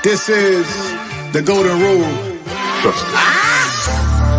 This is the golden rule.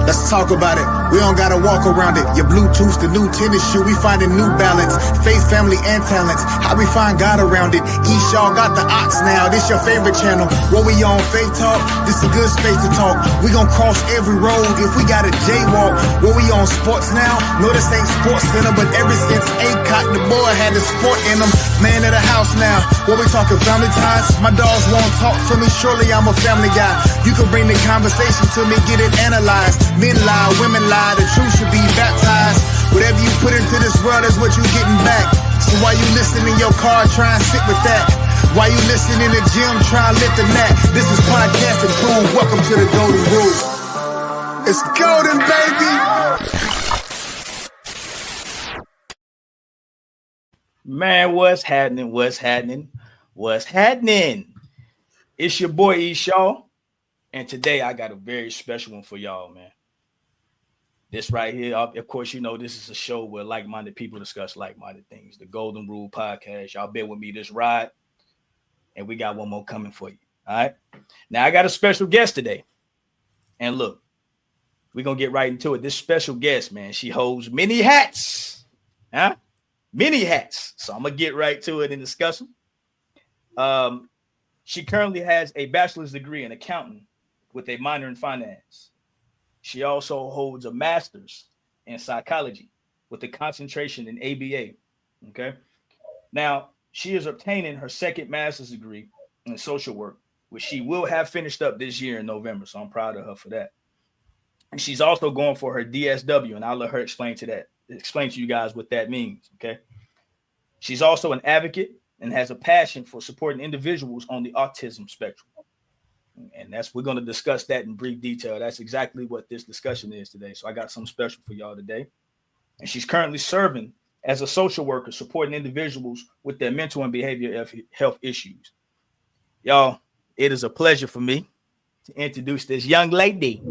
Let's talk about it. We don't gotta walk around it. Your Bluetooth, the new tennis shoe, we finding new balance. Faith, family, and talents. How we find God around it. East y'all got the ox now. This your favorite channel. What we on Faith Talk? This a good space to talk. We gon' cross every road if we got a jaywalk. What we on sports now? No, this ain't Sports Center, but ever since Acock, the boy had the sport in him. Man of the house now. What we talking family ties? My dogs won't talk to me. Surely I'm a family guy. You can bring the conversation to me, get it analyzed. Men lie, women lie, the truth should be baptized. Whatever you put into this world is what you getting back. So while you listening in your car, try and sit with that. While you listening in the gym, try and lift the gnat. This is Podcast Improved. Welcome to the Golden Rule. It's golden, baby. Man, what's happening? What's happening? What's happening? It's your boy E. Shaw, and today I got a very special one for y'all, man. This right here, of course, you know this is a show where like-minded people discuss like-minded things. The Golden Rule Podcast. Y'all been with me this ride, and we got one more coming for you. All right. Now I got a special guest today, and look, we're gonna get right into it. This special guest, man, she holds many hats, huh? Many hats. So I'm gonna get right to it and discuss them. She currently has a bachelor's degree in accounting with a minor in finance. She also holds a master's in psychology with a concentration in ABA. Okay. Now, she is obtaining her second master's degree in social work, which she will have finished up this year in November. So I'm proud of her for that. And she's also going for her DSW, and I'll let her explain to you guys what that means. Okay. She's also an advocate and has a passion for supporting individuals on the autism spectrum. And we're going to discuss that in brief detail. That's exactly what this discussion is today. So I got something special for y'all today. And she's currently serving as a social worker, supporting individuals with their mental and behavioral health issues. Y'all, it is a pleasure for me to introduce this young lady,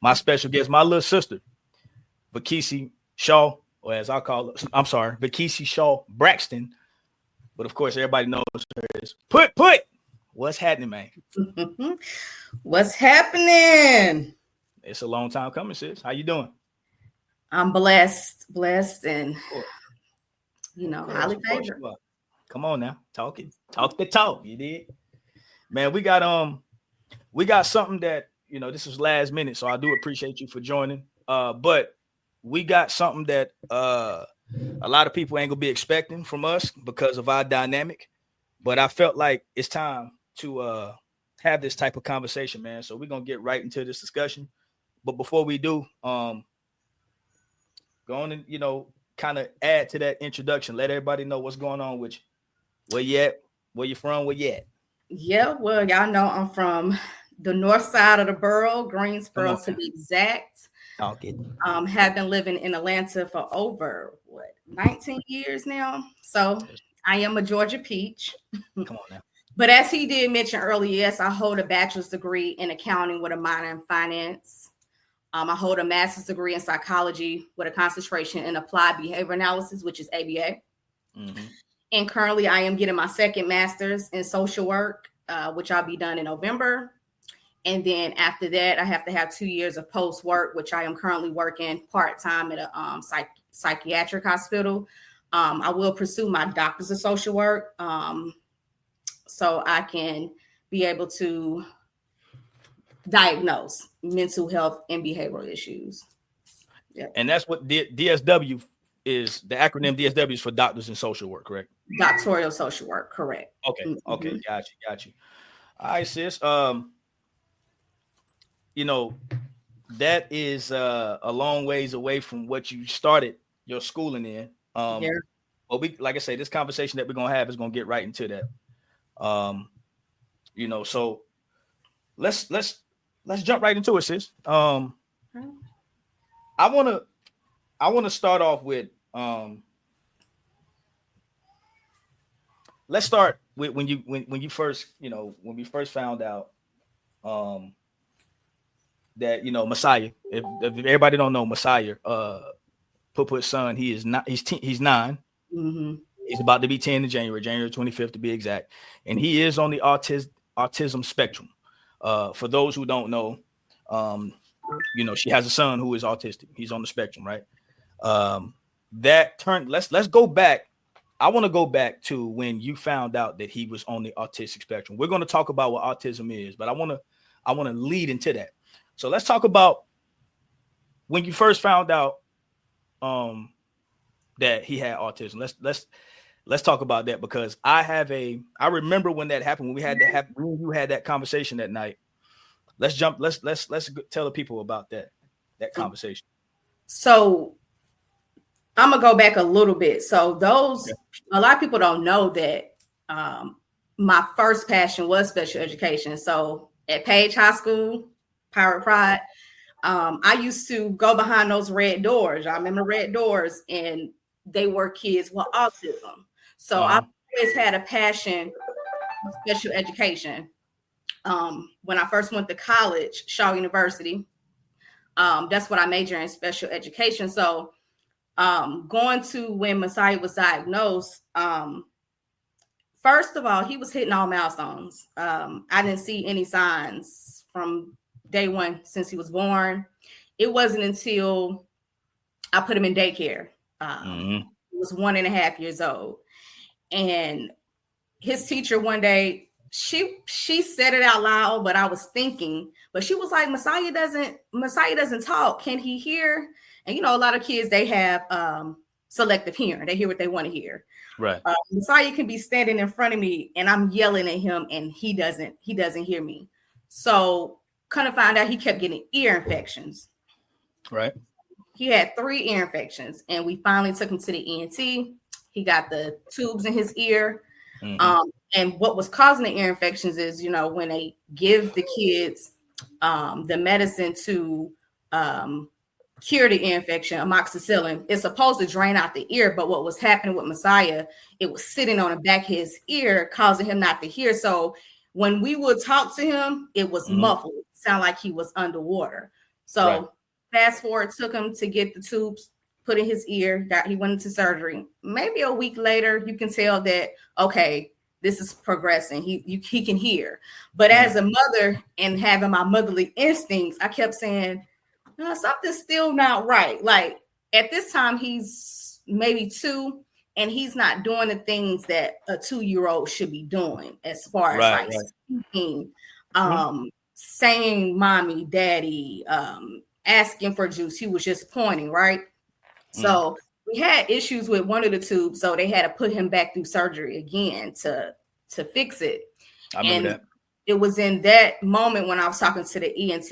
my special guest, my little sister, Verkisie Shaw, or as I call it, Verkisie Shaw-Braxton. But of course, everybody knows her as Put. What's happening, man? What's happening? It's a long time coming, sis. How you doing? I'm blessed, and highly favored. Come on now, talk the talk. You did, man. We got something that this was last minute, so I do appreciate you for joining. But we got something that a lot of people ain't gonna be expecting from us because of our dynamic. But I felt like it's time to have this type of conversation, man. So we're gonna get right into this discussion. But before we do, go on and kind of add to that introduction. Let everybody know what's going on with you. Where you at? Where you from? Where you at? Yeah, well, y'all know I'm from the north side of the borough, Greensboro to be exact. Okay. Have been living in Atlanta for over 19 years now. So I am a Georgia peach. Come on now. But as he did mention earlier, yes, I hold a bachelor's degree in accounting with a minor in finance. I hold a master's degree in psychology with a concentration in applied behavior analysis, which is ABA. Mm-hmm. And currently I am getting my second master's in social work, which I'll be done in November. And then after that, I have to have 2 years of post work, which I am currently working part-time at a psychiatric hospital. I will pursue my doctor's of social work so I can be able to diagnose mental health and behavioral issues. Yeah. And that's what DSW is. The acronym DSW is for doctors in social work, correct? Doctoral social work, correct. Okay. Mm-hmm. Okay. Got you. All right, sis. That is a long ways away from what you started your schooling in. Yeah. But like I say, this conversation that we're gonna have is gonna get right into that. So let's jump right into it, sis. I wanna start off with let's start with when we first found out that Messiah. If everybody don't know Messiah, Put son, he's 9. Mm-hmm. He's about to be 10 in January 25th to be exact, and he is on the autism spectrum. For those who don't know, she has a son who is autistic. He's on the spectrum, right? Let's go back. I want to go back to when you found out that he was on the autistic spectrum. We're going to talk about what autism is, but I want to lead into that. So let's talk about when you first found out that he had autism. Let's talk about that, because I remember when that happened, when we had when you had that conversation that night. Let's tell the people about that conversation. So I'm gonna go back a little bit. So a lot of people don't know that my first passion was special education. So at Page High School, Pirate Pride, I used to go behind those red doors. I remember red doors, and they were kids with autism. So I always had a passion for special education. When I first went to college, Shaw University, that's what I majored in, special education. So going to when Messiah was diagnosed, first of all, he was hitting all milestones. I didn't see any signs from day one since he was born. It wasn't until I put him in daycare. He was 1.5 years old. And his teacher one day, she said it out loud, but I was thinking, but she was like, Messiah doesn't talk. Can he hear? And a lot of kids, they have selective hearing. They hear what they want to hear. Right. Messiah can be standing in front of me and I'm yelling at him and he doesn't hear me. So kind of find out he kept getting ear infections. Right. He had 3 ear infections, and we finally took him to the ENT. He got the tubes in his ear. And what was causing the ear infections is, when they give the kids the medicine to cure the ear infection, amoxicillin, it's supposed to drain out the ear. But what was happening with Messiah, it was sitting on the back of his ear, causing him not to hear. So when we would talk to him, it was muffled. It sounded like he was underwater. So fast forward, took him to get the tubes put in his ear. He went into surgery. Maybe a week later, you can tell that, okay, this is progressing. He can hear. But as a mother and having my motherly instincts, I kept saying, no, something's still not right. Like at this time, he's maybe 2, and he's not doing the things that a 2-year-old should be doing as far as speaking, saying mommy, daddy, asking for juice. He was just pointing, right? So we had issues with one of the tubes, so they had to put him back through surgery again to fix it. I remember that. It was in that moment when I was talking to the ENT,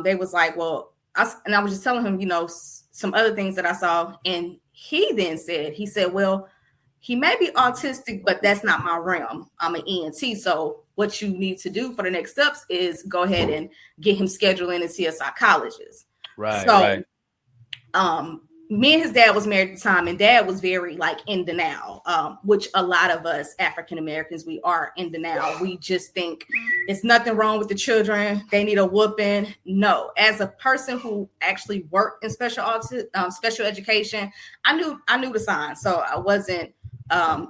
they was like, well, I was just telling him, some other things that I saw. And he said, well, he may be autistic, but that's not my realm. I'm an ENT. So what you need to do for the next steps is go ahead and get him scheduled in and see a psychologist. Right. So, me and his dad was married at the time, and dad was very in denial, which a lot of us African Americans, we are in denial. We just think it's nothing wrong with the children. They need a whooping. No, as a person who actually worked in special education, I knew the signs, so I wasn't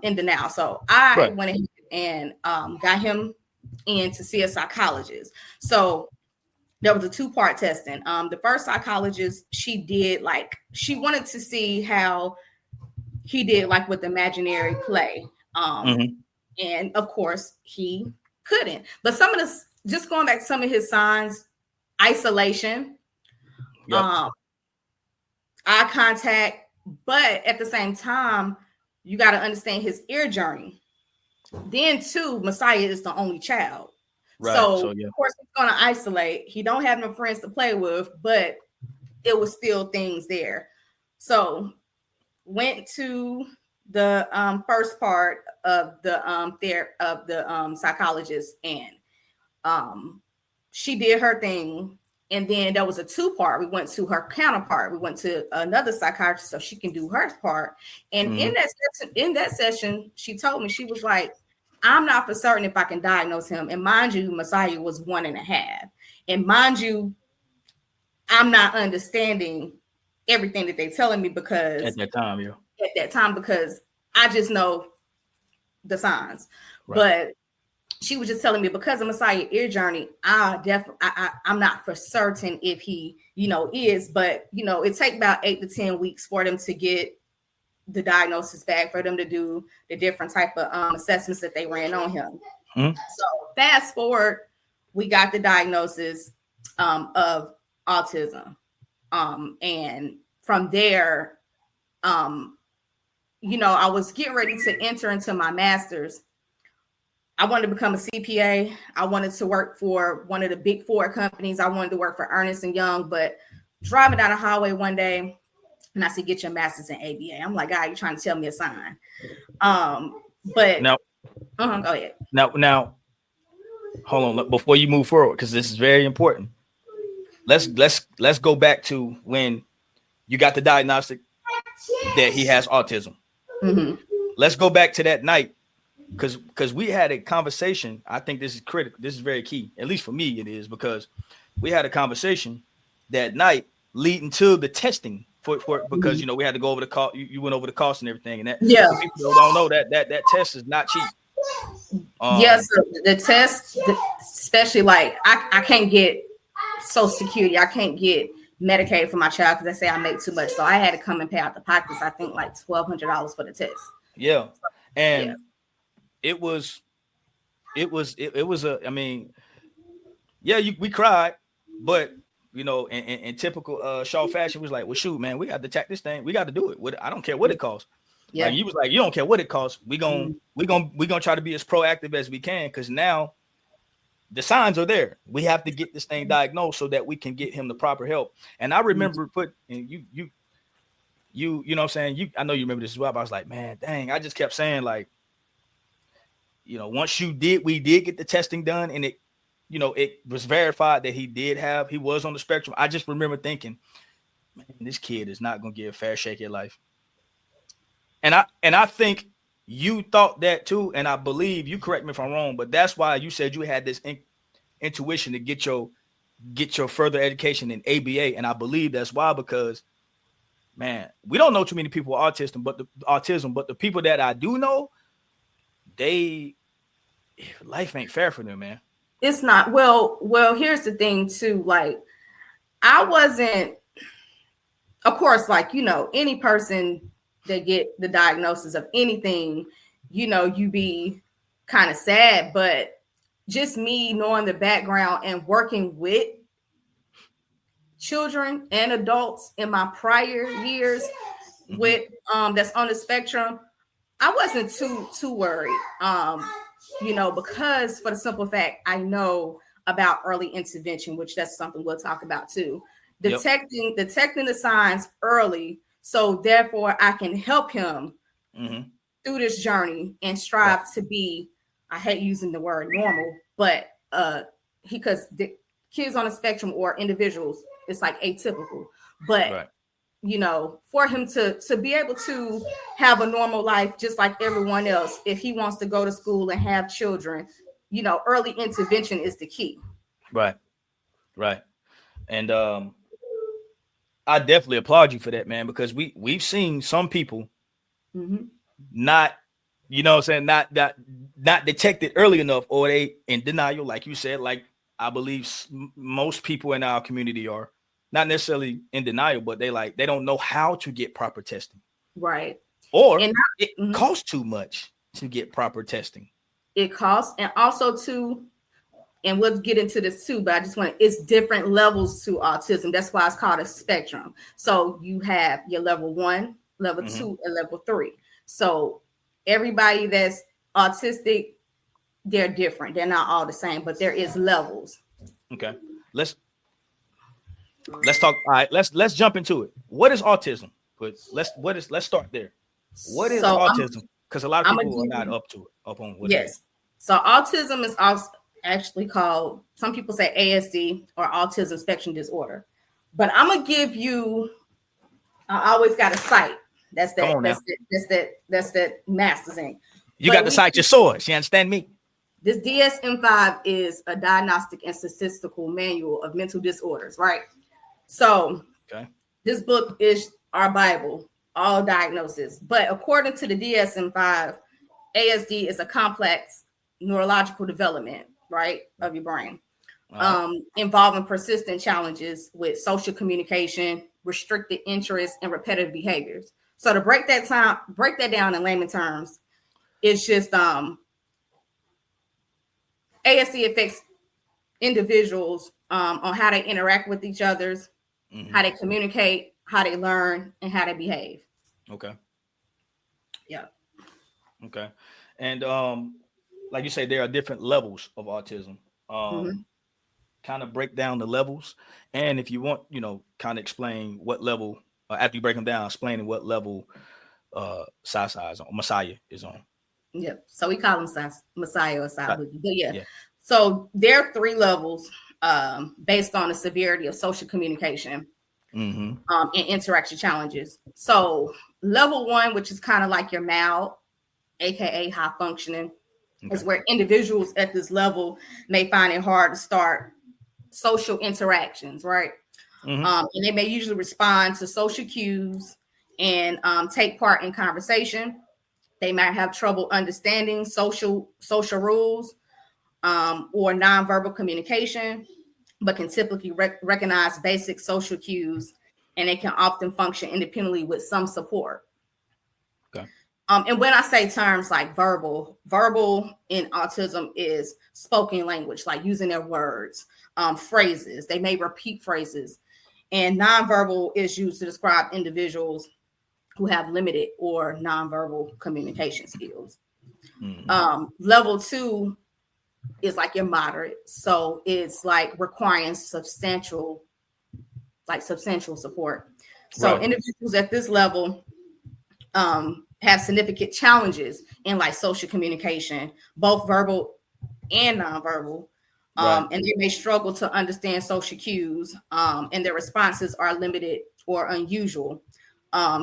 in denial. So I went ahead and got him in to see a psychologist. So there was a 2-part testing. The first psychologist, she wanted to see how he did with imaginary play. And of course he couldn't. But just going back to some of his signs, isolation, eye contact, but at the same time, you got to understand his ear journey. Then too, Messiah is the only child. Right. So of course he's going to isolate. He don't have no friends to play with, but it was still things there. So went to the first part of the psychologist, and she did her thing. And then there was a 2-part. We went to her counterpart. We went to another psychiatrist so she can do her part. And in that session, she told me, she was like, I'm not for certain if I can diagnose him. And mind you, Messiah was 1.5. And mind you, I'm not understanding everything that they're telling me because at that time, because I just know the signs. Right. But she was just telling me because of Messiah ear journey, I'm not for certain if he, is, but it take about 8 to 10 weeks for them to get the diagnosis back, for them to do the different type of assessments that they ran on him. Mm-hmm. So fast forward, we got the diagnosis of autism. And from there, I was getting ready to enter into my master's. I wanted to become a CPA. I wanted to work for one of the big 4 companies. I wanted to work for Ernst & Young, but driving down the highway one day, and I said, get your master's in ABA. I'm like, God, you're trying to tell me a sign. But now, go ahead. Now, hold on. Before you move forward, because this is very important. Let's go back to when you got the diagnostic that he has autism. Mm-hmm. Let's go back to that night, because we had a conversation. I think this is critical. This is very key. At least for me, it is, because we had a conversation that night leading to the testing for because Mm-hmm. we had to go over the cost. You went over the cost and everything, and that Yeah. people don't know that test is not cheap. Yes, the test, especially like I can't get Social Security, I can't get Medicaid for my child because they say I make too much, so I had to come and pay out the pockets. I think like $1,200 for the test. Yeah, and it was a. I mean, yeah, we cried, but in typical Shaw fashion, was like, well, shoot, man, we got to attack this thing. We got to do it. I don't care what it costs. Yeah. Like, you was like, you don't care what it costs. We gonna try to be as proactive as we can, because now the signs are there. We have to get this thing diagnosed so that we can get him the proper help. And I remember you know what I'm saying? I know you remember this as well, but I was like, man, dang, I just kept saying, like, once we did get the testing done, and it was verified that he was on the spectrum. I just remember thinking, man, this kid is not going to get a fair shake at life. And I think you thought that too. And I believe, you correct me if I'm wrong, but that's why you said you had this intuition to get your further education in ABA. And I believe that's why, because, man, we don't know too many people with autism, but the people that I do know, life ain't fair for them, man. It's not. Well, here's the thing too. Like, I wasn't, of course, like, any person that get the diagnosis of anything, you be kind of sad, but just me knowing the background and working with children and adults in my prior years with that's on the spectrum, I wasn't too worried. Because for the simple fact, I know about early intervention, which that's something we'll talk about too. Detecting the signs early, so therefore I can help him through this journey and strive to be, I hate using the word normal, but because the kids on the spectrum or individuals, it's like atypical, but for him to be able to have a normal life just like everyone else, if he wants to go to school and have children, early intervention is the key. Right. And I definitely applaud you for that, man, because we've seen some people not, not detected early enough, or they in denial, like you said. Like, I believe most people in our community are not necessarily in denial, but they don't know how to get proper testing. Right. Or it costs too much to get proper testing. It costs, and also too, and we'll get into this too, but I just it's different levels to autism. That's why it's called a spectrum. So you have your level 1, level 2, and level 3. So everybody that's autistic, they're different. They're not all the same, but there is levels. Okay. Let's talk. All right, let's jump into it. What is autism? Let's start there. What is autism? Because a lot of people are not up on what it is. So autism is also actually called, some people say ASD or autism spectrum disorder. But I'm gonna give you, I always got a cite. That's that master's in. You got to cite your source. You understand me? This DSM-5 is a diagnostic and statistical manual of mental disorders, right? So this book is our Bible, all diagnosis. But according to the DSM-5, ASD is a complex neurological development, right, of your brain. Right. Involving persistent challenges with social communication, restricted interests, and repetitive behaviors. So to break that down in layman terms, it's just ASD affects individuals on how they interact with each others, how they communicate, how they learn, and how they behave. Okay. Yeah. Okay. And like you say, there are different levels of autism. Kind of break down the levels, and if you want, kind of explain what level. After you break them down, explaining what level Sasa is on, Messiah is on. Yep. So we call him Messiah or Side Boogie. But yeah. Yeah. So there are 3 levels based on the severity of social communication and interaction challenges. So level 1, which is kind of like your mild, aka high functioning, is where individuals at this level may find it hard to start social interactions, right? And they may usually respond to social cues and take part in conversation. They might have trouble understanding social rules or nonverbal communication, but can typically recognize basic social cues, and they can often function independently with some support. Okay. And when I say terms like verbal in autism is spoken language, like using their words, phrases. They may repeat phrases. And nonverbal is used to describe individuals who have limited or nonverbal communication skills. Level 2 is like your moderate. So it's like requiring substantial support. So individuals at this level have significant challenges in like social communication, both verbal and nonverbal. And they may struggle to understand social cues, and their responses are limited or unusual.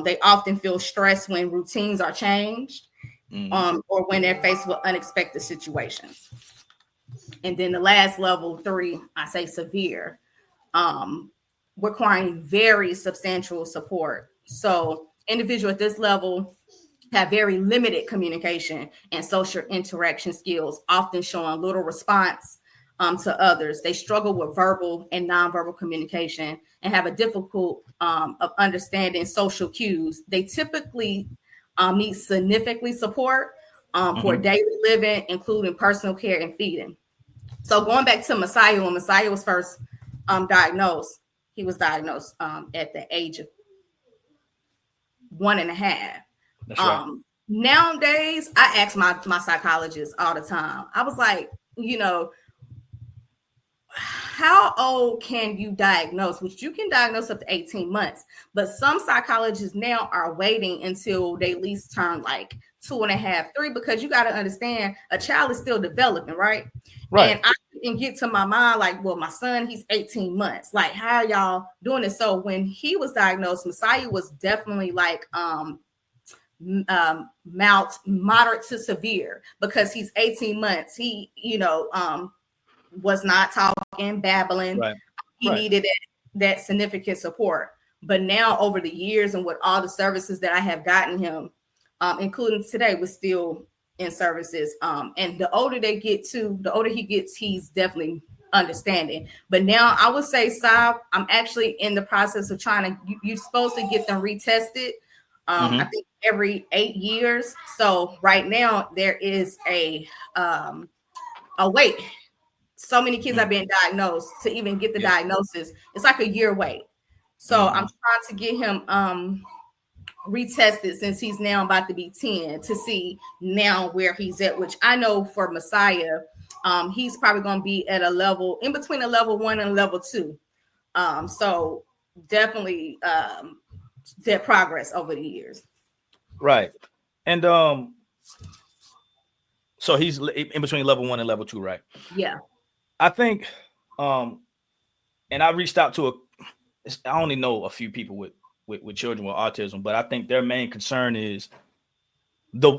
They often feel stressed when routines are changed, or when they're faced with unexpected situations. And then the last level 3, I say severe, requiring very substantial support. So individuals at this level have very limited communication and social interaction skills, often showing little response to others. They struggle with verbal and nonverbal communication and have a difficult of understanding social cues. They typically need significant support for daily living, including personal care and feeding. So going back to Messiah, when Messiah was first diagnosed, he was diagnosed at the age of 1.5. That's right. Nowadays, I ask my psychologist all the time. I was like, how old can you diagnose? Which you can diagnose up to 18 months. But some psychologists now are waiting until they at least turn like 2.5, 3, because you got to understand a child is still developing, right? And I can get to my mind like, well, my son, he's 18 months. Like, how are y'all doing this? So when he was diagnosed, Messiah was definitely like moderate to severe, because he's 18 months. He, was not talking, babbling. He needed that significant support. But now over the years and with all the services that I have gotten him, including today, we're still in services. And the older he gets, he's definitely understanding. But now I would say, Saab, I'm actually in the process of trying to, you're supposed to get them retested. I think every 8 years. So right now there is a wait. So many kids are being diagnosed. To even get the diagnosis, it's like a year wait. So I'm trying to get him retested, since he's now about to be 10, to see now where he's at, which I know for Messiah, he's probably going to be at a level in between a level 1 and a level 2. So definitely that progress over the years. Right. And so he's in between level 1 and level 2, right? Yeah. I think, and I reached out to I only know a few people with children with autism, but I think their main concern is the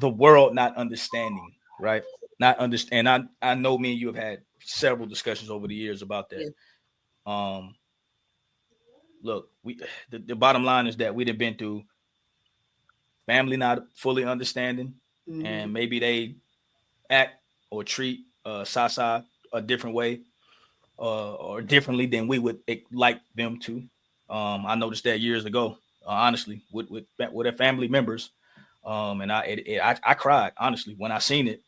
world not understanding, right? Not understand. I know me and you have had several discussions over the years about that. Yeah. Look, the bottom line is that we've been through family not fully understanding, and maybe they act or treat Sasa a different way or differently than we would like them to. I noticed that years ago, honestly, with their family members. And I cried honestly when I seen it.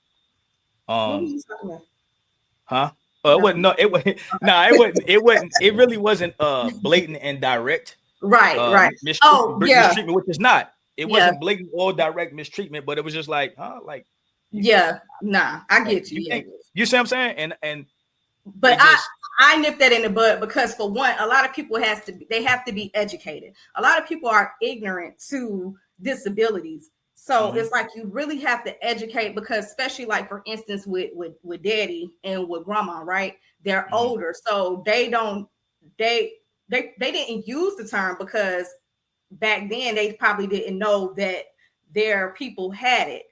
What were you talking about? Huh? It wasn't. No, it wasn't. No, it wasn't. It wasn't. It really wasn't blatant and direct Right. Oh, yeah. mistreatment, which is not. It Yeah. wasn't blatant or direct mistreatment, but it was just like, like, yeah. Nah, I like, get you. Yeah. You see what I'm saying? And but I nipped that in the bud because for one, a lot of people have to be educated. A lot of people are ignorant to disabilities. So it's like you really have to educate because especially like for instance with daddy and with grandma, right? They're older. So they didn't use the term because back then they probably didn't know that their people had it.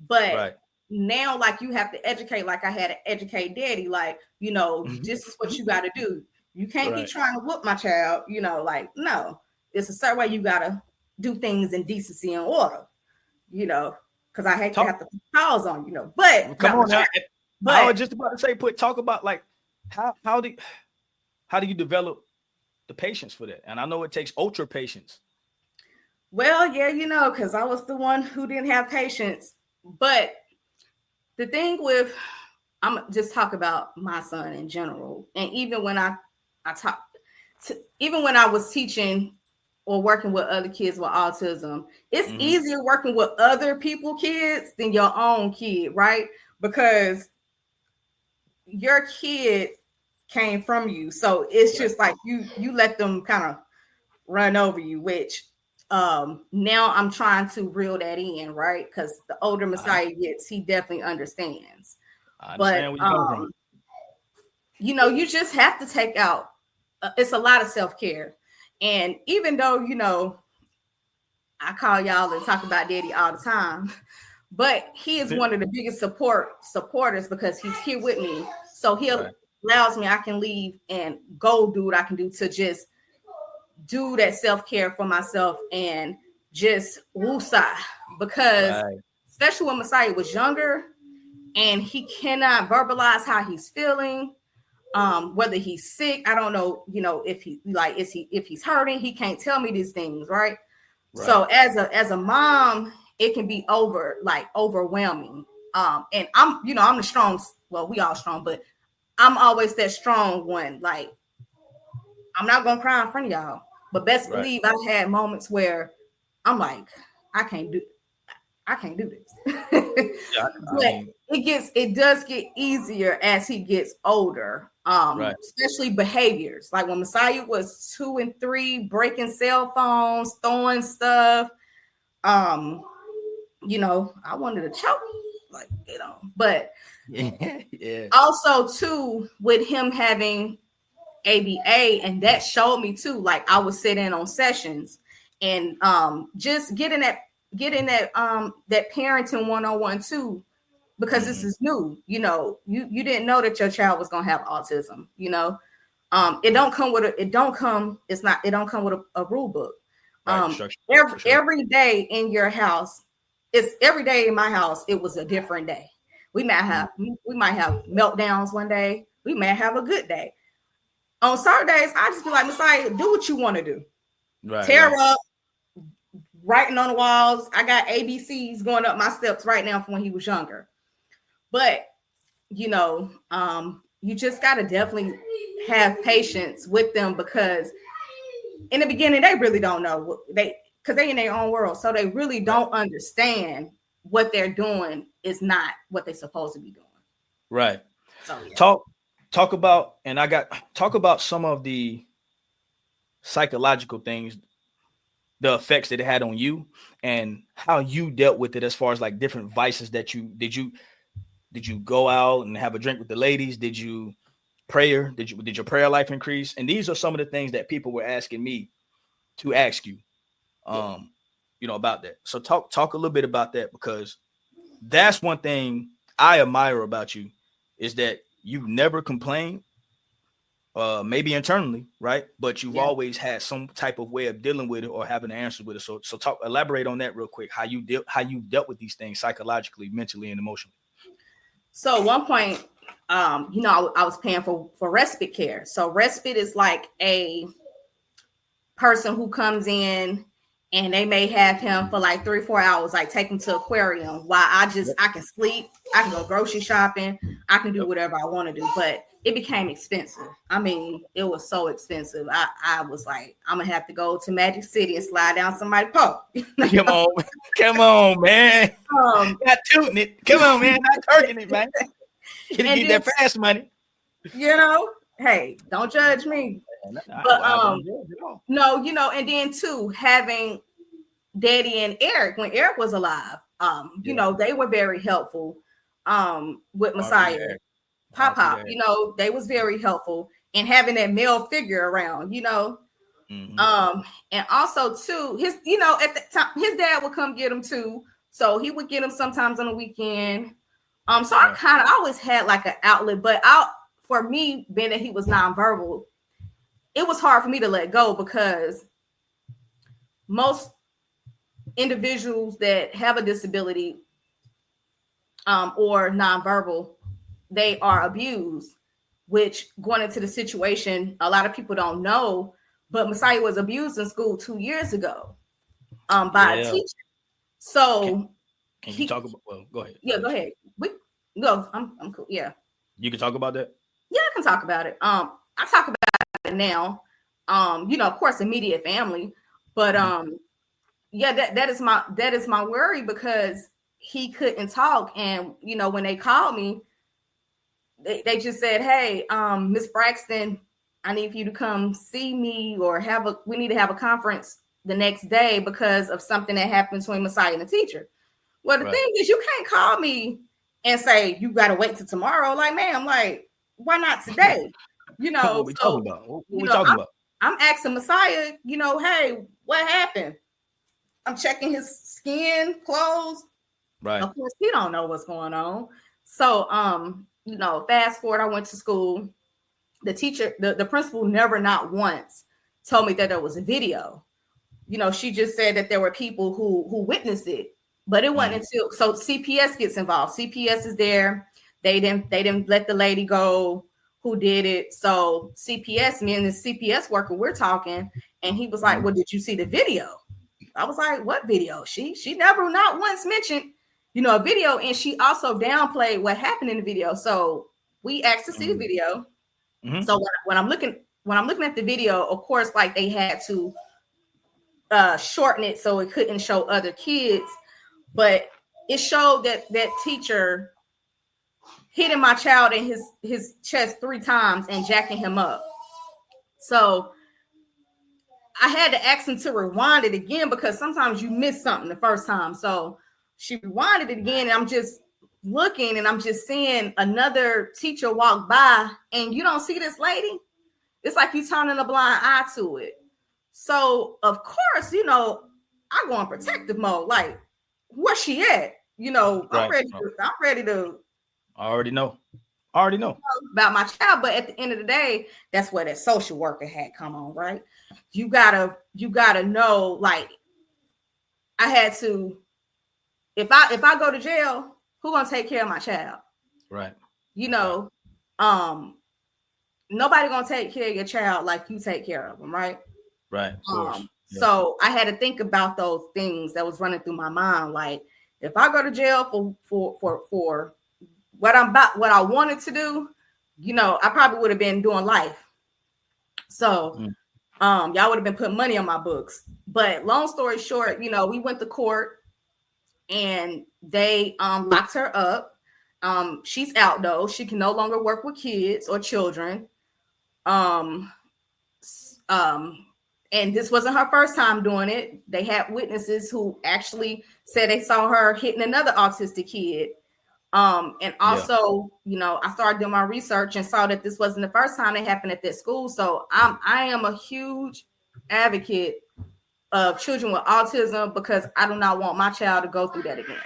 But now like you have to educate, like I had to educate daddy, like, this is what you got to do. You can't be trying to whoop my child, like, no, it's a certain way you got to do things in decency and order, because I hate to have to pause on, but come on now. But I was just about to say, talk about like how do you develop the patience for that? And I know it takes ultra patience. Well, yeah, because I was the one who didn't have patience. But the thing with, I'm just talk about my son in general, and even when even when I was teaching or working with other kids with autism, it's easier working with other people's kids than your own kid, right? Because your kid came from you, so it's just like you let them kind of run over you, which now I'm trying to reel that in, right? Because the older Messiah gets, he definitely understands. I understand where you're coming from. You just have to take out. It's a lot of self-care, and even though I call y'all and talk about daddy all the time, but he is one of the biggest supporters because he's here with me. So he allows me, I can leave and go do what I can do to just do that self-care for myself and just woosah, because especially when Messiah was younger and he cannot verbalize how he's feeling, whether he's sick, I don't know, if he's hurting, he can't tell me these things, right? So as a mom, it can be overwhelming. And I'm the strong, well, we all strong, but I'm always that strong one. Like, I'm not gonna cry in front of y'all, but best believe I've had moments where I'm like, I can't do this. But it does get easier as he gets older. Especially behaviors. Like when Messiah was 2 and 3, breaking cell phones, throwing stuff. I wanted to choke, but also too, with him having ABA, and that showed me too, like I would sit in on sessions and just getting that parenting 101 too, because this is new. You didn't know that your child was gonna have autism. It don't come with a rule book. Every day in your house, every day in my house, it was a different day. We might have meltdowns one day, we may have a good day. On Saturdays, I just be like, Messiah, do what you want to do. Tear up, writing on the walls. I got ABCs going up my steps right now from when he was younger. But, you just got to definitely have patience with them, because in the beginning, they really don't know because they in their own world. So they really don't understand what they're doing is not what they're supposed to be doing. Right. So, yeah. Talk about some of the psychological things, the effects that it had on you and how you dealt with it, as far as like different vices that did you go out and have a drink with the ladies? Did you prayer? Did your prayer life increase? And these are some of the things that people were asking me to ask you, about that. So talk a little bit about that, because that's one thing I admire about you, is that you never complain, maybe internally, right? But you've always had some type of way of dealing with it or having an answer with it. So elaborate on that real quick, how you dealt with these things psychologically, mentally, and emotionally. So at one point, I was paying for respite care. So respite is like a person who comes in and they may have him for like 3-4 hours, like take him to aquarium while I can sleep, I can go grocery shopping, I can do whatever I want to do. But it became expensive. I mean, it was so expensive. I was like, I'm gonna have to go to Magic City and slide down somebody's pole. Come on, man. Not tooting it. Come on, man. Not turking it, man. You get that fast money. Hey, don't judge me. But no, and then too, having Daddy and Eric when Eric was alive, they were very helpful with Messiah. Pop, they was very helpful in having that male figure around, Mm-hmm. And also too, at the time his dad would come get him too. So he would get him sometimes on the weekend. So I kind of always had like an outlet, but for me, being that he was nonverbal, it was hard for me to let go because most individuals that have a disability or nonverbal, they are abused, which going into the situation, a lot of people don't know, but Messiah was abused in school 2 years ago by a teacher. So can you talk about, go ahead. Yeah, go ahead. I'm cool. Yeah. You can talk about that? Yeah, I can talk about it. I talk about it now. Of course, immediate family, but that is my worry because he couldn't talk, and when they called me, they just said, "Hey, Miss Braxton, I need for you to come see me, or we need to have a conference the next day because of something that happened between Messiah and the teacher." Well, the thing is, you can't call me and say you got to wait till tomorrow. Like, ma'am, like, why not today? What we talking about? What we talking about? I'm asking Messiah, hey, what happened? I'm checking his skin, clothes. Right. Of course, he don't know what's going on. So, fast forward, I went to school. The teacher, the principal never not once told me that there was a video. She just said that there were people who witnessed it, but it wasn't until CPS gets involved. CPS is there. They didn't let the lady go who did it. So CPS, me and the CPS worker, we're talking, and he was like, "Well, did you see the video?" I was like, "What video?" She never not once mentioned, a video, and she also downplayed what happened in the video. So we asked to see the video. Mm-hmm. So when I'm looking at the video, of course, like they had to shorten it so it couldn't show other kids, but it showed that teacher hitting my child in his chest 3 times and jacking him up. So I had to ask him to rewind it again because sometimes you miss something the first time. So she rewinded it again, and I'm just looking, and I'm just seeing another teacher walk by, and you don't see this lady. It's like you turning a blind eye to it. So of course, I go in protective mode. Like, where's she at? I'm ready to. I already know about my child, but at the end of the day, that's where that social worker had come on, right? You gotta know, like, I had to, if I go to jail, who gonna take care of my child? Right. Nobody gonna take care of your child like you take care of them, right? Right. Of course. So I had to think about those things that was running through my mind. Like, if I go to jail for what I wanted to do, I probably would have been doing life. So y'all would have been putting money on my books. But long story short, we went to court and they locked her up. She's out though. She can no longer work with kids or children. And this wasn't her first time doing it. They had witnesses who actually said they saw her hitting another autistic kid. And also, I started doing my research and saw that this wasn't the first time it happened at that school. So I am a huge advocate of children with autism because I do not want my child to go through that again.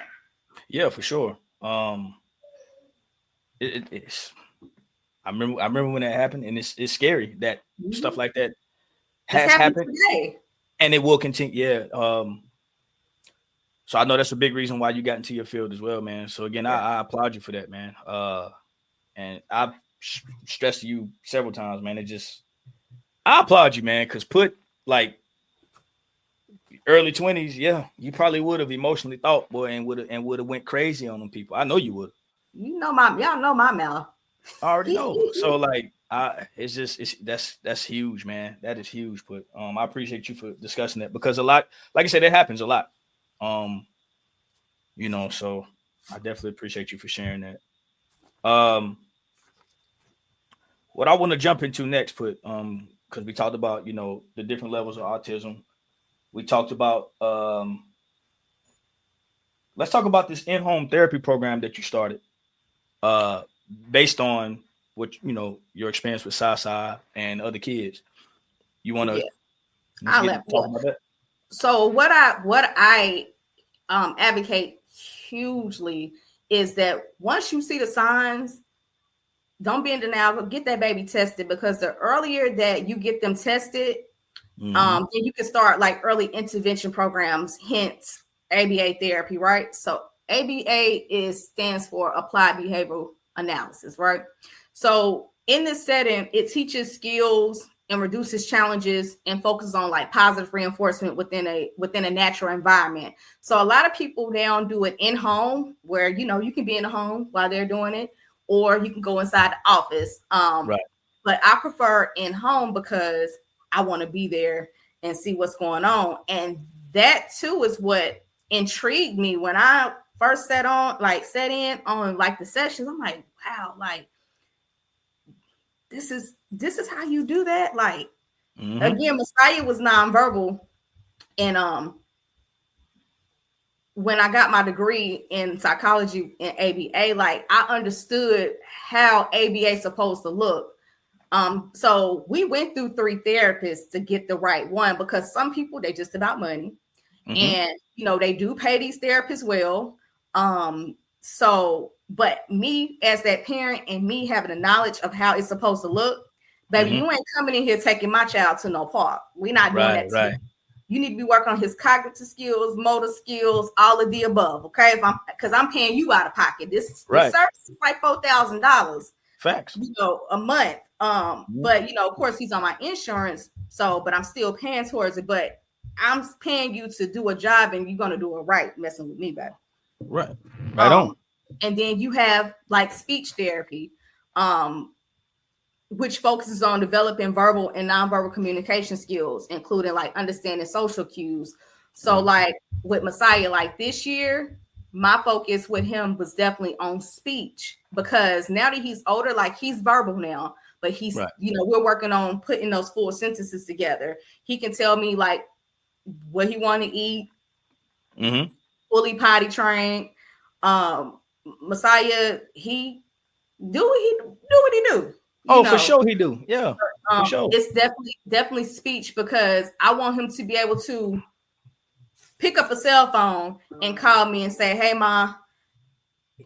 Yeah, for sure. It's. I remember when that happened, and it's scary that stuff like that has happened today. And it will continue. Yeah. So I know that's a big reason why you got into your field as well, man. So again, I applaud you for that, man. And I've stressed to you several times, man. I applaud you, man, because put like early 20s, yeah, you probably would have emotionally thought, boy, and would have went crazy on them people. I know you would. Y'all know my mouth. I already know. So like, that's huge, man. That is huge. But I appreciate you for discussing that because a lot, like I said, it happens a lot. So I definitely appreciate you for sharing that. What I want to jump into next, because we talked about, the different levels of autism. We talked about let's talk about this in-home therapy program that you started, based on what your experience with Sasa and other kids. You want to talk about that? So what I advocate hugely is that once you see the signs, don't be in denial. Get that baby tested, because the earlier that you get them tested, then you can start like early intervention programs, hence ABA therapy, right? So ABA stands for Applied Behavioral Analysis, right? So in this setting, it teaches skills and reduces challenges and focuses on like positive reinforcement within a natural environment. So a lot of people now do it in home, where you can be in the home while they're doing it, or you can go inside the office. Right. But I prefer in home because I want to be there and see what's going on. And that too is what intrigued me when I first set in on like the sessions. I'm like, wow, like this is how you do that. Like, again, Messiah was nonverbal. And when I got my degree in psychology in ABA, like I understood how ABA is supposed to look. So we went through 3 therapists to get the right one, because some people, they just about money. And they do pay these therapists well. But me as that parent and me having the knowledge of how it's supposed to look, baby, you ain't coming in here taking my child to no park. We're not doing that. Right. You need to be working on his cognitive skills, motor skills, all of the above. Okay, because I'm paying you out of pocket. This service is like $4,000. Facts. A month. But of course he's on my insurance, but I'm still paying towards it. But I'm paying you to do a job, and you're gonna do it right, messing with me, baby. Right on. And then you have like speech therapy, which focuses on developing verbal and nonverbal communication skills, including like understanding social cues. So like with Messiah, like this year, my focus with him was definitely on speech, because now that he's older, like he's verbal now, but he's, we're working on putting those full sentences together. He can tell me like what he want to eat, fully potty trained. Messiah, he do what he do. For sure he do. Yeah, for sure. It's definitely speech, because I want him to be able to pick up a cell phone and call me and say, "Hey, Ma,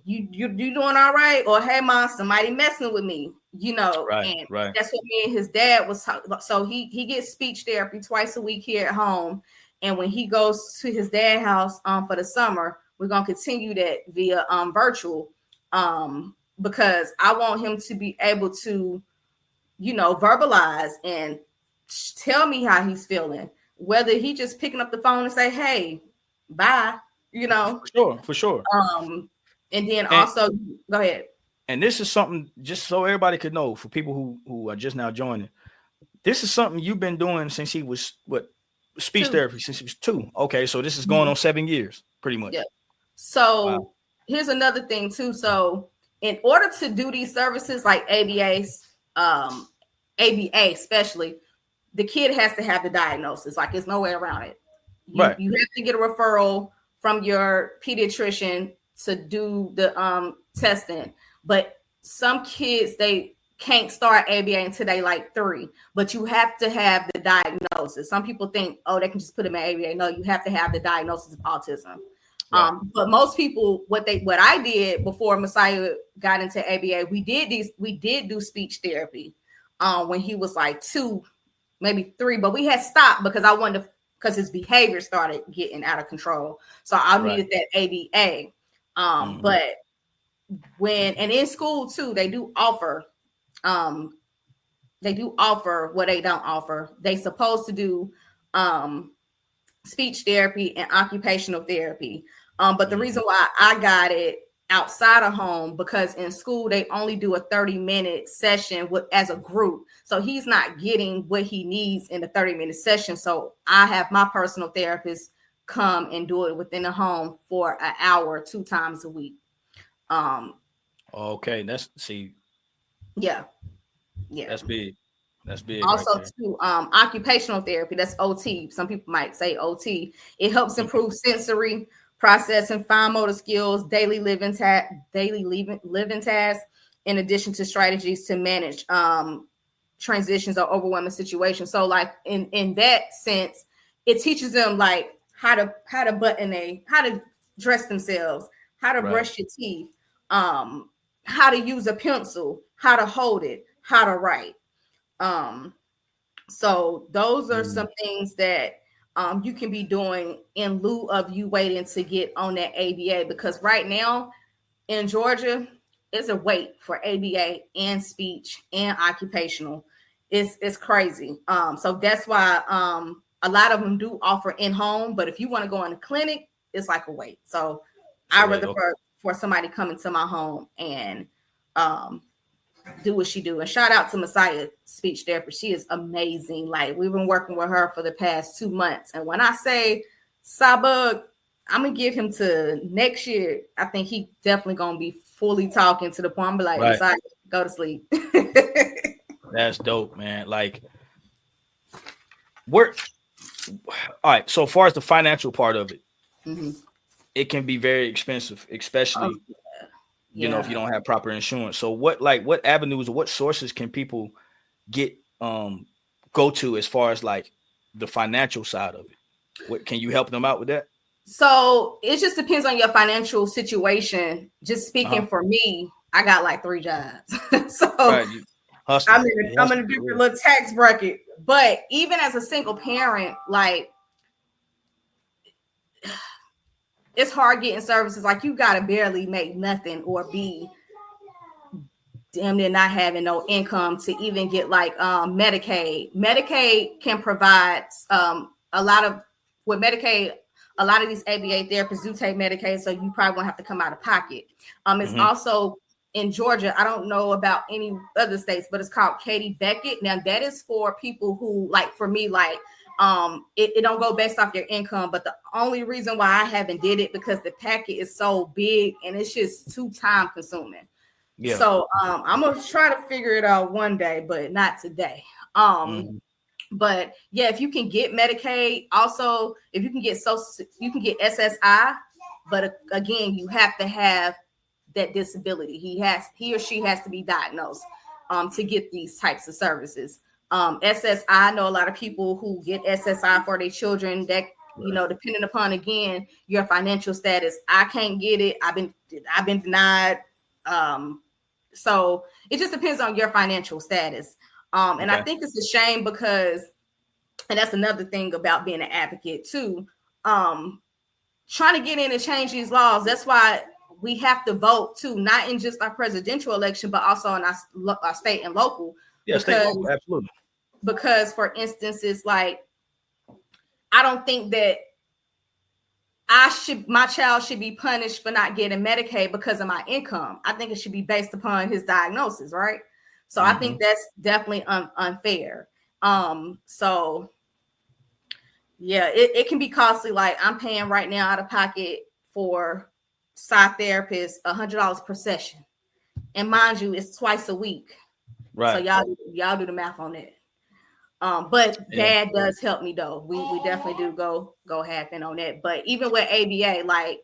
you doing all right?" Or, "Hey, Ma, somebody messing with me." Right. That's what me and his dad was talking about. So he gets speech therapy twice a week here at home, and when he goes to his dad's house for the summer, we're gonna continue that via virtual, because I want him to be able to, verbalize and tell me how he's feeling. Whether he just picking up the phone and say, "Hey, bye," For sure. And then also, go ahead. And this is something, just so everybody could know, for people who are just now joining, this is something you've been doing since he was speech therapy since he was 2. Okay, so this is going on 7 years, pretty much. Yeah. So here's another thing too. So in order to do these services like ABA especially, the kid has to have the diagnosis. Like, there's no way around it. You have to get a referral from your pediatrician to do the testing. But some kids, they can't start ABA until they like 3, but you have to have the diagnosis. Some people think, they can just put them in ABA. No, you have to have the diagnosis of autism. But most people, what I did before Messiah got into ABA, we did do speech therapy when he was like 2, maybe 3, but we had stopped because I wanted to because his behavior started getting out of control. So I needed that ABA. But and in school too, they do offer what they don't offer. They supposed to do speech therapy and occupational therapy. But the reason why I got it outside of home, because in school they only do a 30-minute session as a group. So he's not getting what he needs in the 30-minute session. So I have my personal therapist come and do it within the home for an hour, 2 times a week. Okay, that's big. That's big. Also, right too, occupational therapy, that's OT. Some people might say OT. It helps improve sensory processing, fine motor skills, daily living tasks, in addition to strategies to manage transitions or overwhelming situations. So, like in that sense, it teaches them like how to dress themselves, how to brush your teeth, how to use a pencil, how to hold it, how to write. So those are some things that you can be doing in lieu of you waiting to get on that ABA, because right now in Georgia, it's a wait for ABA and speech and occupational. It's crazy. So that's why a lot of them do offer in home, but if you want to go in the clinic, it's like a wait. So I rather for somebody coming to my home and do what she do. And shout out to Messiah speech therapist. She is amazing. Like, we've been working with her for the past 2 months. And when I say Sabug, I'm gonna give him to next year. I think he definitely gonna be fully talking to the point. I'm like, Messiah, go to sleep. That's dope, man. Like, all right. So far as the financial part of it, it can be very expensive, especially you know, if you don't have proper insurance. So what avenues or what sources can people get go to as far as like the financial side of it? What can you help them out with that? So it just depends on your financial situation. Just speaking for me, I got like 3 jobs. So I'm in a different little tax bracket. But even as a single parent, like, it's hard getting services. Like, you gotta barely make nothing or be damn near not having no income to even get like Medicaid. Medicaid can provide a lot of Medicaid. A lot of these ABA therapists do take Medicaid, so you probably won't have to come out of pocket. It's also in Georgia. I don't know about any other states, but it's called Katie Beckett. Now that is for people who, like for me, like it don't go based off your income, but the only reason why I haven't did it because the packet is so big and it's just too time consuming. So I'm gonna try to figure it out one day, but not today. But yeah, if you can get Medicaid, also if you can get you can get SSI, but again, you have to have that disability. He or she has to be diagnosed to get these types of services. SSI, I know a lot of people who get SSI for their children that, you know, depending upon, again, your financial status. I can't get it. I've been denied. So it just depends on your financial status. And I think it's a shame because, and that's another thing about being an advocate too, trying to get in and change these laws. That's why we have to vote too, not in just our presidential election, but also in our state and local. Yeah, state and local, absolutely. Because, for instance, it's like, I don't think that my child should be punished for not getting Medicaid because of my income. I think it should be based upon his diagnosis, right? So I think that's definitely unfair. So yeah, it can be costly. Like, I'm paying right now out of pocket for psych therapist $100 per session, and mind you, it's twice a week. Right. So y'all do the math on that. But Dad does help me though. We definitely do go half in on that. But even with ABA, like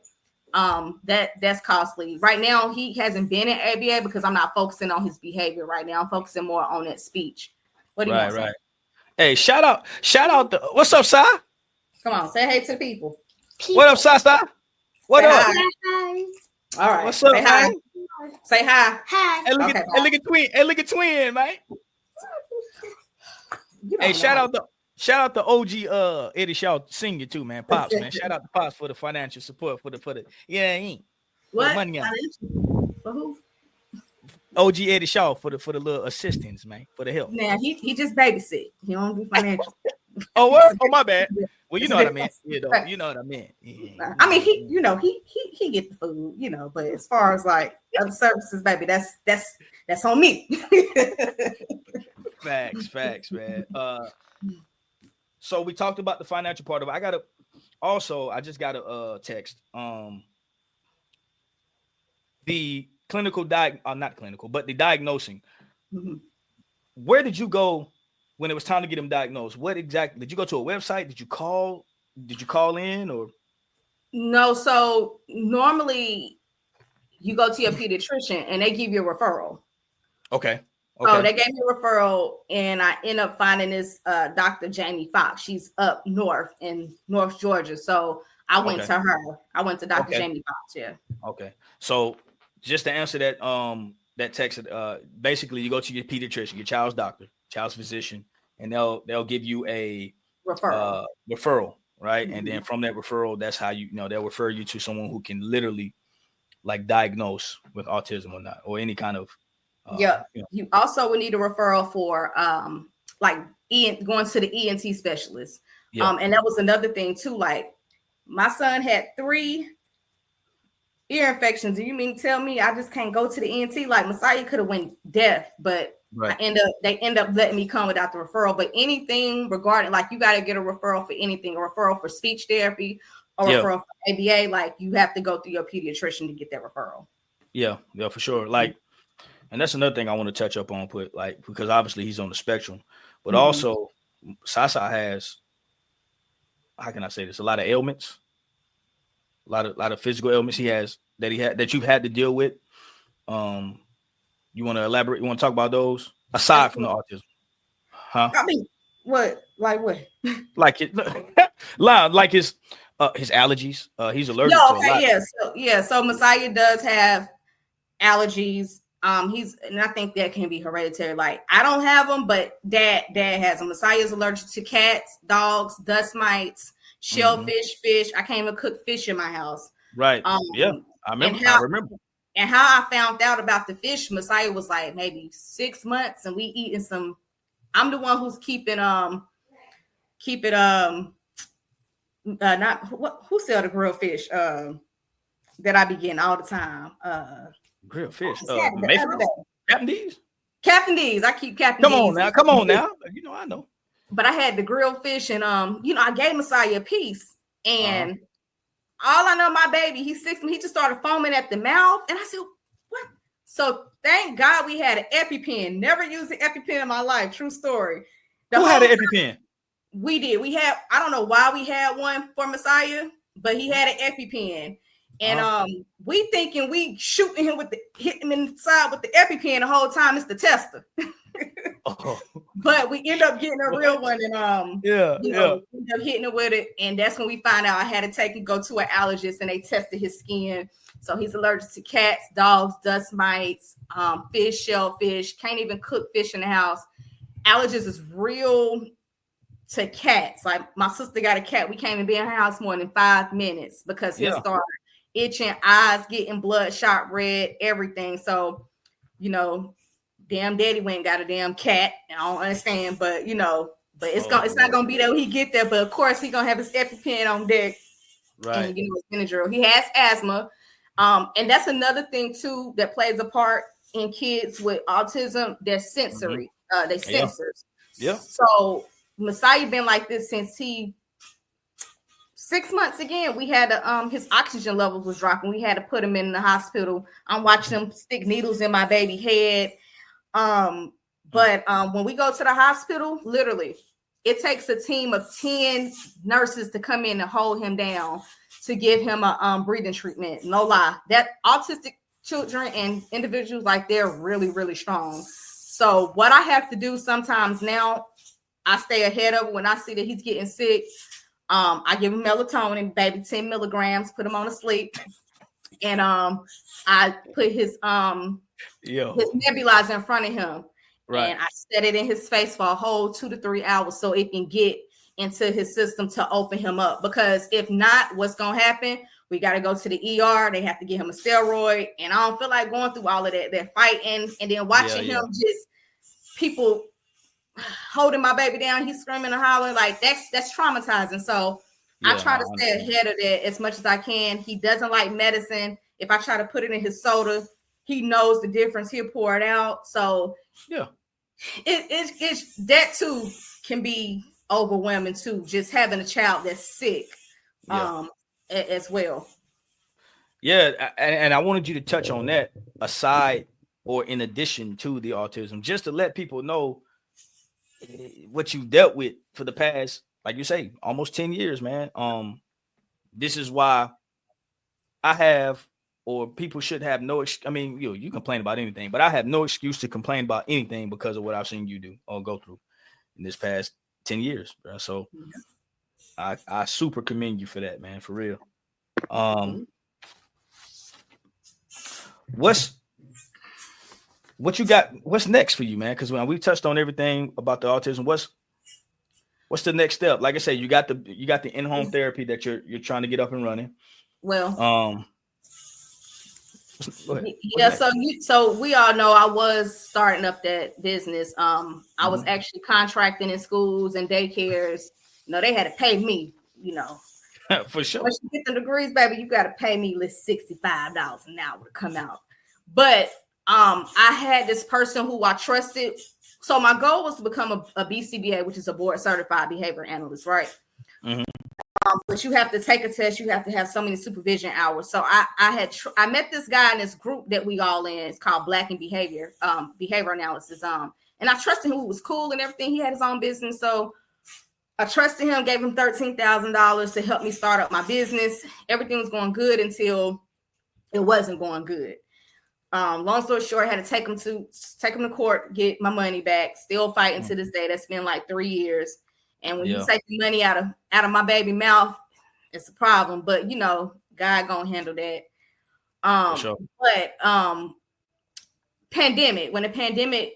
that's costly. Right now, he hasn't been in ABA because I'm not focusing on his behavior right now. I'm focusing more on that speech. What do you want to say? Hey, shout out what's up, Si? Come on, say hey to the people. What up, Si? What up? Hi. All right. What's up, say man? Say hi. Hi. Hey, look at twin, man. Hey, shout Shout out to OG Eddie Shaw Senior too, man. Pops, man. Shout out to Pops for the financial support for the for the What? money out. For who? OG Eddie Shaw for the little assistance, man, for the help. Now he just babysit. He don't do financial. Oh, what? Oh, my bad. Well, you know what I meant. You know what I meant. Yeah. I mean, he get the food, but as far as like other services, baby, that's on me. Facts, man. So we talked about the financial part of it. I just got a text. The clinical not clinical, but the diagnosing. Mm-hmm. Where did you go when it was time to get him diagnosed? What exactly did you go to a website? Did you call in or? No, so normally you go to your pediatrician and they give you a referral. Okay. So they gave me a referral, and I end up finding this Dr. Jamie Fox. She's up north in North Georgia. So I went to her. I went to Dr. Jamie Fox. Yeah. Okay. So just to answer that text, basically you go to your pediatrician, your child's doctor, child's physician, and they'll give you a referral, right? Mm-hmm. And then from that referral, that's how they'll refer you to someone who can literally like diagnose with autism or not, or any kind of. You also would need a referral for like going to the ENT specialist. Yeah. And that was another thing too. Like my son had 3 ear infections. Do you mean to tell me I just can't go to the ENT? Like Messiah could have went deaf, but right. They end up letting me come without the referral. But anything regarding, like, you got to get a referral for anything, a referral for speech therapy, or referral for ABA. Like, you have to go through your pediatrician to get that referral. Yeah, for sure. Like, and that's another thing I want to touch up on, because obviously he's on the spectrum, but also Sasa has, how can I say this? A lot of ailments, a lot of physical ailments that you've had to deal with. You want to elaborate? You want to talk about those aside from the autism? Huh? I mean, what? Like what? Like it, like his allergies. He's allergic to a lot. So Messiah does have allergies. And I think that can be hereditary. Like, I don't have them, but dad has them. Messiah is allergic to cats, dogs, dust mites, shellfish, fish. I can't even cook fish in my house. Right. I remember. And how I found out about the fish, Messiah was like maybe 6 months, and we eating some. I'm the one who's keeping who sell the grilled fish that I be getting all the time. Grilled fish. Captain D's. I keep Captain D's. Come on now. I know. But I had the grilled fish, and I gave Messiah a piece, and all I know, my baby, he's 6, and he just started foaming at the mouth, and I said, "What?" So thank God we had an EpiPen. Never used an EpiPen in my life. True story. Who had an EpiPen? We did. We had. I don't know why we had one for Messiah, but he had an EpiPen. And we thinking we shooting him hitting him inside with the EpiPen the whole time. It's the tester. But we end up getting a real one, and we end up hitting it with it. And that's when we find out I had to go to an allergist, and they tested his skin. So he's allergic to cats, dogs, dust mites, fish, shellfish. Can't even cook fish in the house. Allergist is real to cats. Like, my sister got a cat. We can't even be in her house more than 5 minutes because he'll start itching, eyes getting bloodshot red, everything. So, damn daddy went and got a damn cat. I don't understand, but it's not gonna be that when he get there. But of course, he gonna have his EpiPen on deck, right? And his Benadryl. He has asthma, and that's another thing too that plays a part in kids with autism. They're sensory. They sensors. Yeah. So Messiah been like this since he. 6 months again, we had his oxygen levels was dropping. We had to put him in the hospital. I'm watching them stick needles in my baby head. But when we go to the hospital, literally, it takes a team of 10 nurses to come in and hold him down to give him a breathing treatment. No lie, that autistic children and individuals, like, they're really, really strong. So what I have to do sometimes now, I stay ahead of it. When I see that he's getting sick, I give him melatonin, baby, 10 milligrams, put him on to sleep. And I put his nebulizer in front of him. Right. And I set it in his face for a whole 2 to 3 hours so it can get into his system to open him up. Because if not, what's gonna happen? We got to go to the ER. They have to give him a steroid, and I don't feel like going through all of that. They're fighting, and then watching him just people holding my baby down. He's screaming and hollering, like that's traumatizing. So I try to stay ahead of that as much as I can. He doesn't like medicine. If I try to put it in his soda, he knows the difference. He'll pour it out. So it's that too can be overwhelming too. Just having a child that's sick. As well. Yeah, and I wanted you to touch on that aside or in addition to the autism, just to let people know what you've dealt with for the past, like you say, almost 10 years, man. This is why I have, or people should have no, I mean, you complain about anything, but I have no excuse to complain about anything because of what I've seen you do or go through in this past 10 years, bro. So I super commend you for that, man, for real. What you got? What's next for you, man? Because when we touched on everything about the autism, what's the next step? Like I said, you got the in-home therapy that you're trying to get up and running. Well, go ahead. So we all know I was starting up that business. I was actually contracting in schools and daycares. They had to pay me, For sure. Once you get the degrees, baby, you got to pay me $65 an hour to come out. But I had this person who I trusted. So my goal was to become a BCBA, which is a board certified behavior analyst, right? Mm-hmm. But you have to take a test. You have to have so many supervision hours. So I met this guy in this group that we all in. It's called Black in Behavior, behavior analysis. And I trusted him. He was cool and everything. He had his own business. So I trusted him, gave him $13,000 to help me start up my business. Everything was going good until it wasn't going good. Long story short, I had to take him to court, get my money back. Still fighting to this day. That's been like 3 years. And when you take the money out of my baby mouth, it's a problem. But God gonna handle that. Sure. But when the pandemic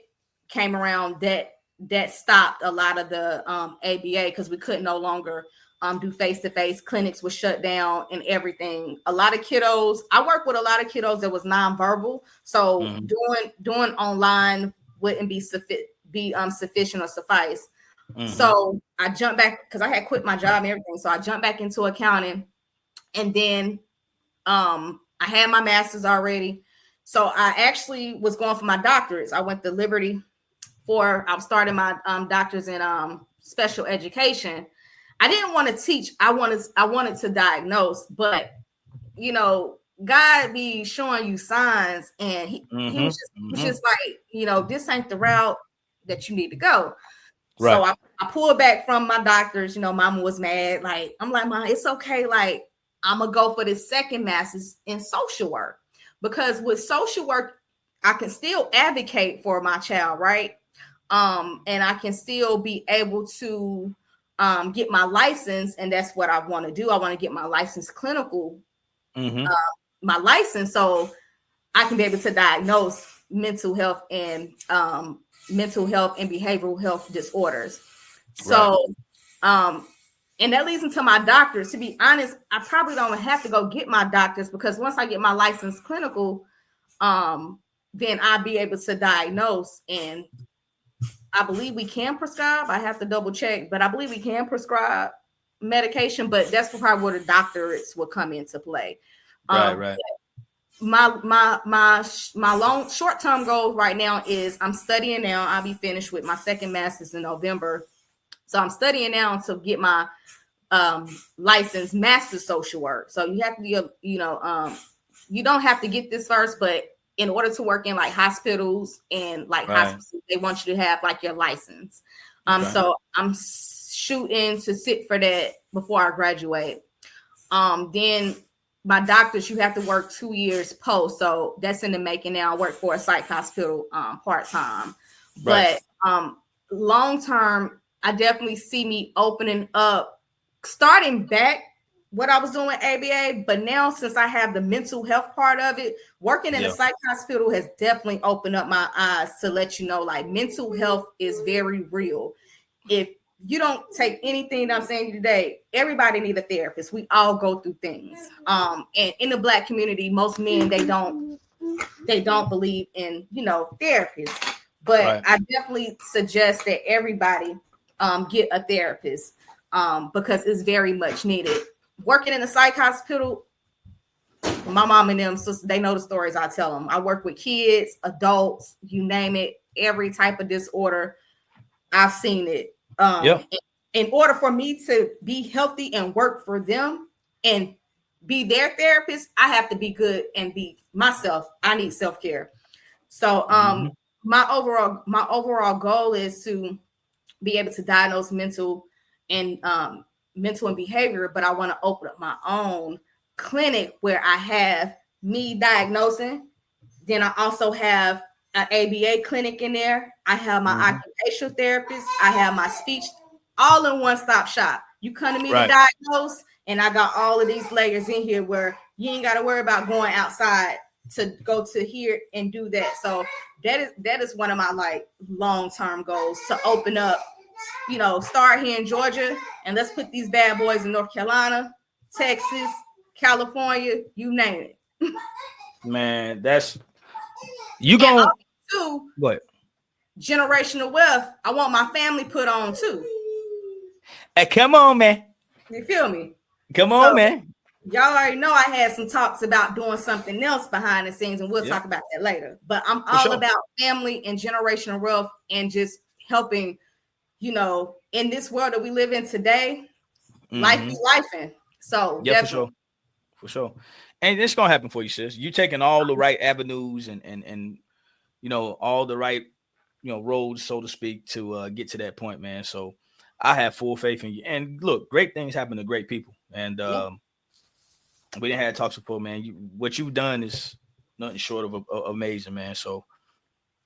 came around, that stopped a lot of the ABA because we could no longer do face-to-face. Clinics were shut down and everything. A lot of kiddos, I work with a lot of kiddos that was nonverbal. So doing online wouldn't be sufficient or suffice. So I jumped back because I had quit my job and everything. So I jumped back into accounting, and then I had my master's already. So I actually was going for my doctorates. I went to Liberty I was starting my doctors in special education. I didn't want to teach. I wanted to diagnose, but God be showing you signs, and he was just like, this ain't the route that you need to go. Right. So I pulled back from my doctors. Mama was mad. Like, I'm like, Mom, it's okay. Like, I'm gonna go for this second master's in social work, because with social work, I can still advocate for my child, right? And I can still be able to get my license, and that's what I want to do. I want to get my license clinical, my license, so I can be able to diagnose mental health and behavioral health disorders. So, and that leads into my doctors. To be honest, I probably don't have to go get my doctors, because once I get my license clinical, then I'll be able to diagnose. And I believe we can prescribe. I have to double check, but I believe we can prescribe medication. But that's probably where the doctorates will come into play. Right. My short-term goal right now is I'm studying now. I'll be finished with my second master's in November. So I'm studying now to get my licensed master social work. So you have to be you don't have to get this first, but in order to work in like hospitals and like hospitals, they want you to have like your license. So I'm shooting to sit for that before I graduate. Then my doctors, you have to work 2 years post. So that's in the making now. I work for a psych hospital part-time. But long term, I definitely see me opening up, starting back what I was doing at ABA. But now, since I have the mental health part of it, working in a psych hospital has definitely opened up my eyes to let you know, like, mental health is very real. If you don't take anything that I'm saying today. Everybody need a therapist. We all go through things. And in the Black community, most men they don't believe in therapists. But Right. I definitely suggest that everybody get a therapist because it's very much needed. Working in a psych hospital, my mom and them, so they know the stories I tell them. I work with kids, adults, you name it, every type of disorder. I've seen it. In order for me to be healthy and work for them and be their therapist, I have to be good and be myself. I need self-care. So my overall goal is to be able to diagnose mental and behavior, but I want to open up my own clinic where I have me diagnosing. Then I also have an ABA clinic in there. I have my occupational therapist. I have my speech, all in one stop shop. You come to me to diagnose, and I got all of these layers in here where you ain't got to worry about going outside to go to here and do that. So that is one of my like long-term goals, to open up, start here in Georgia, and let's put these bad boys in North Carolina, Texas, California, you name it. Man, that's you going to what? Generational wealth. I want my family put on too. Hey, come on, man. You feel me? Come on, man. Y'all already know I had some talks about doing something else behind the scenes, and we'll talk about that later. But I'm all about family and generational wealth and just helping, in this world that we live in today, life be lifing. So yeah, for sure. And it's gonna happen for you, sis. You taking all the right avenues and all the right roads, so to speak, to get to that point, man. So I have full faith in you. And look, great things happen to great people. And we didn't have talks before, man. What you've done is nothing short of amazing, man. So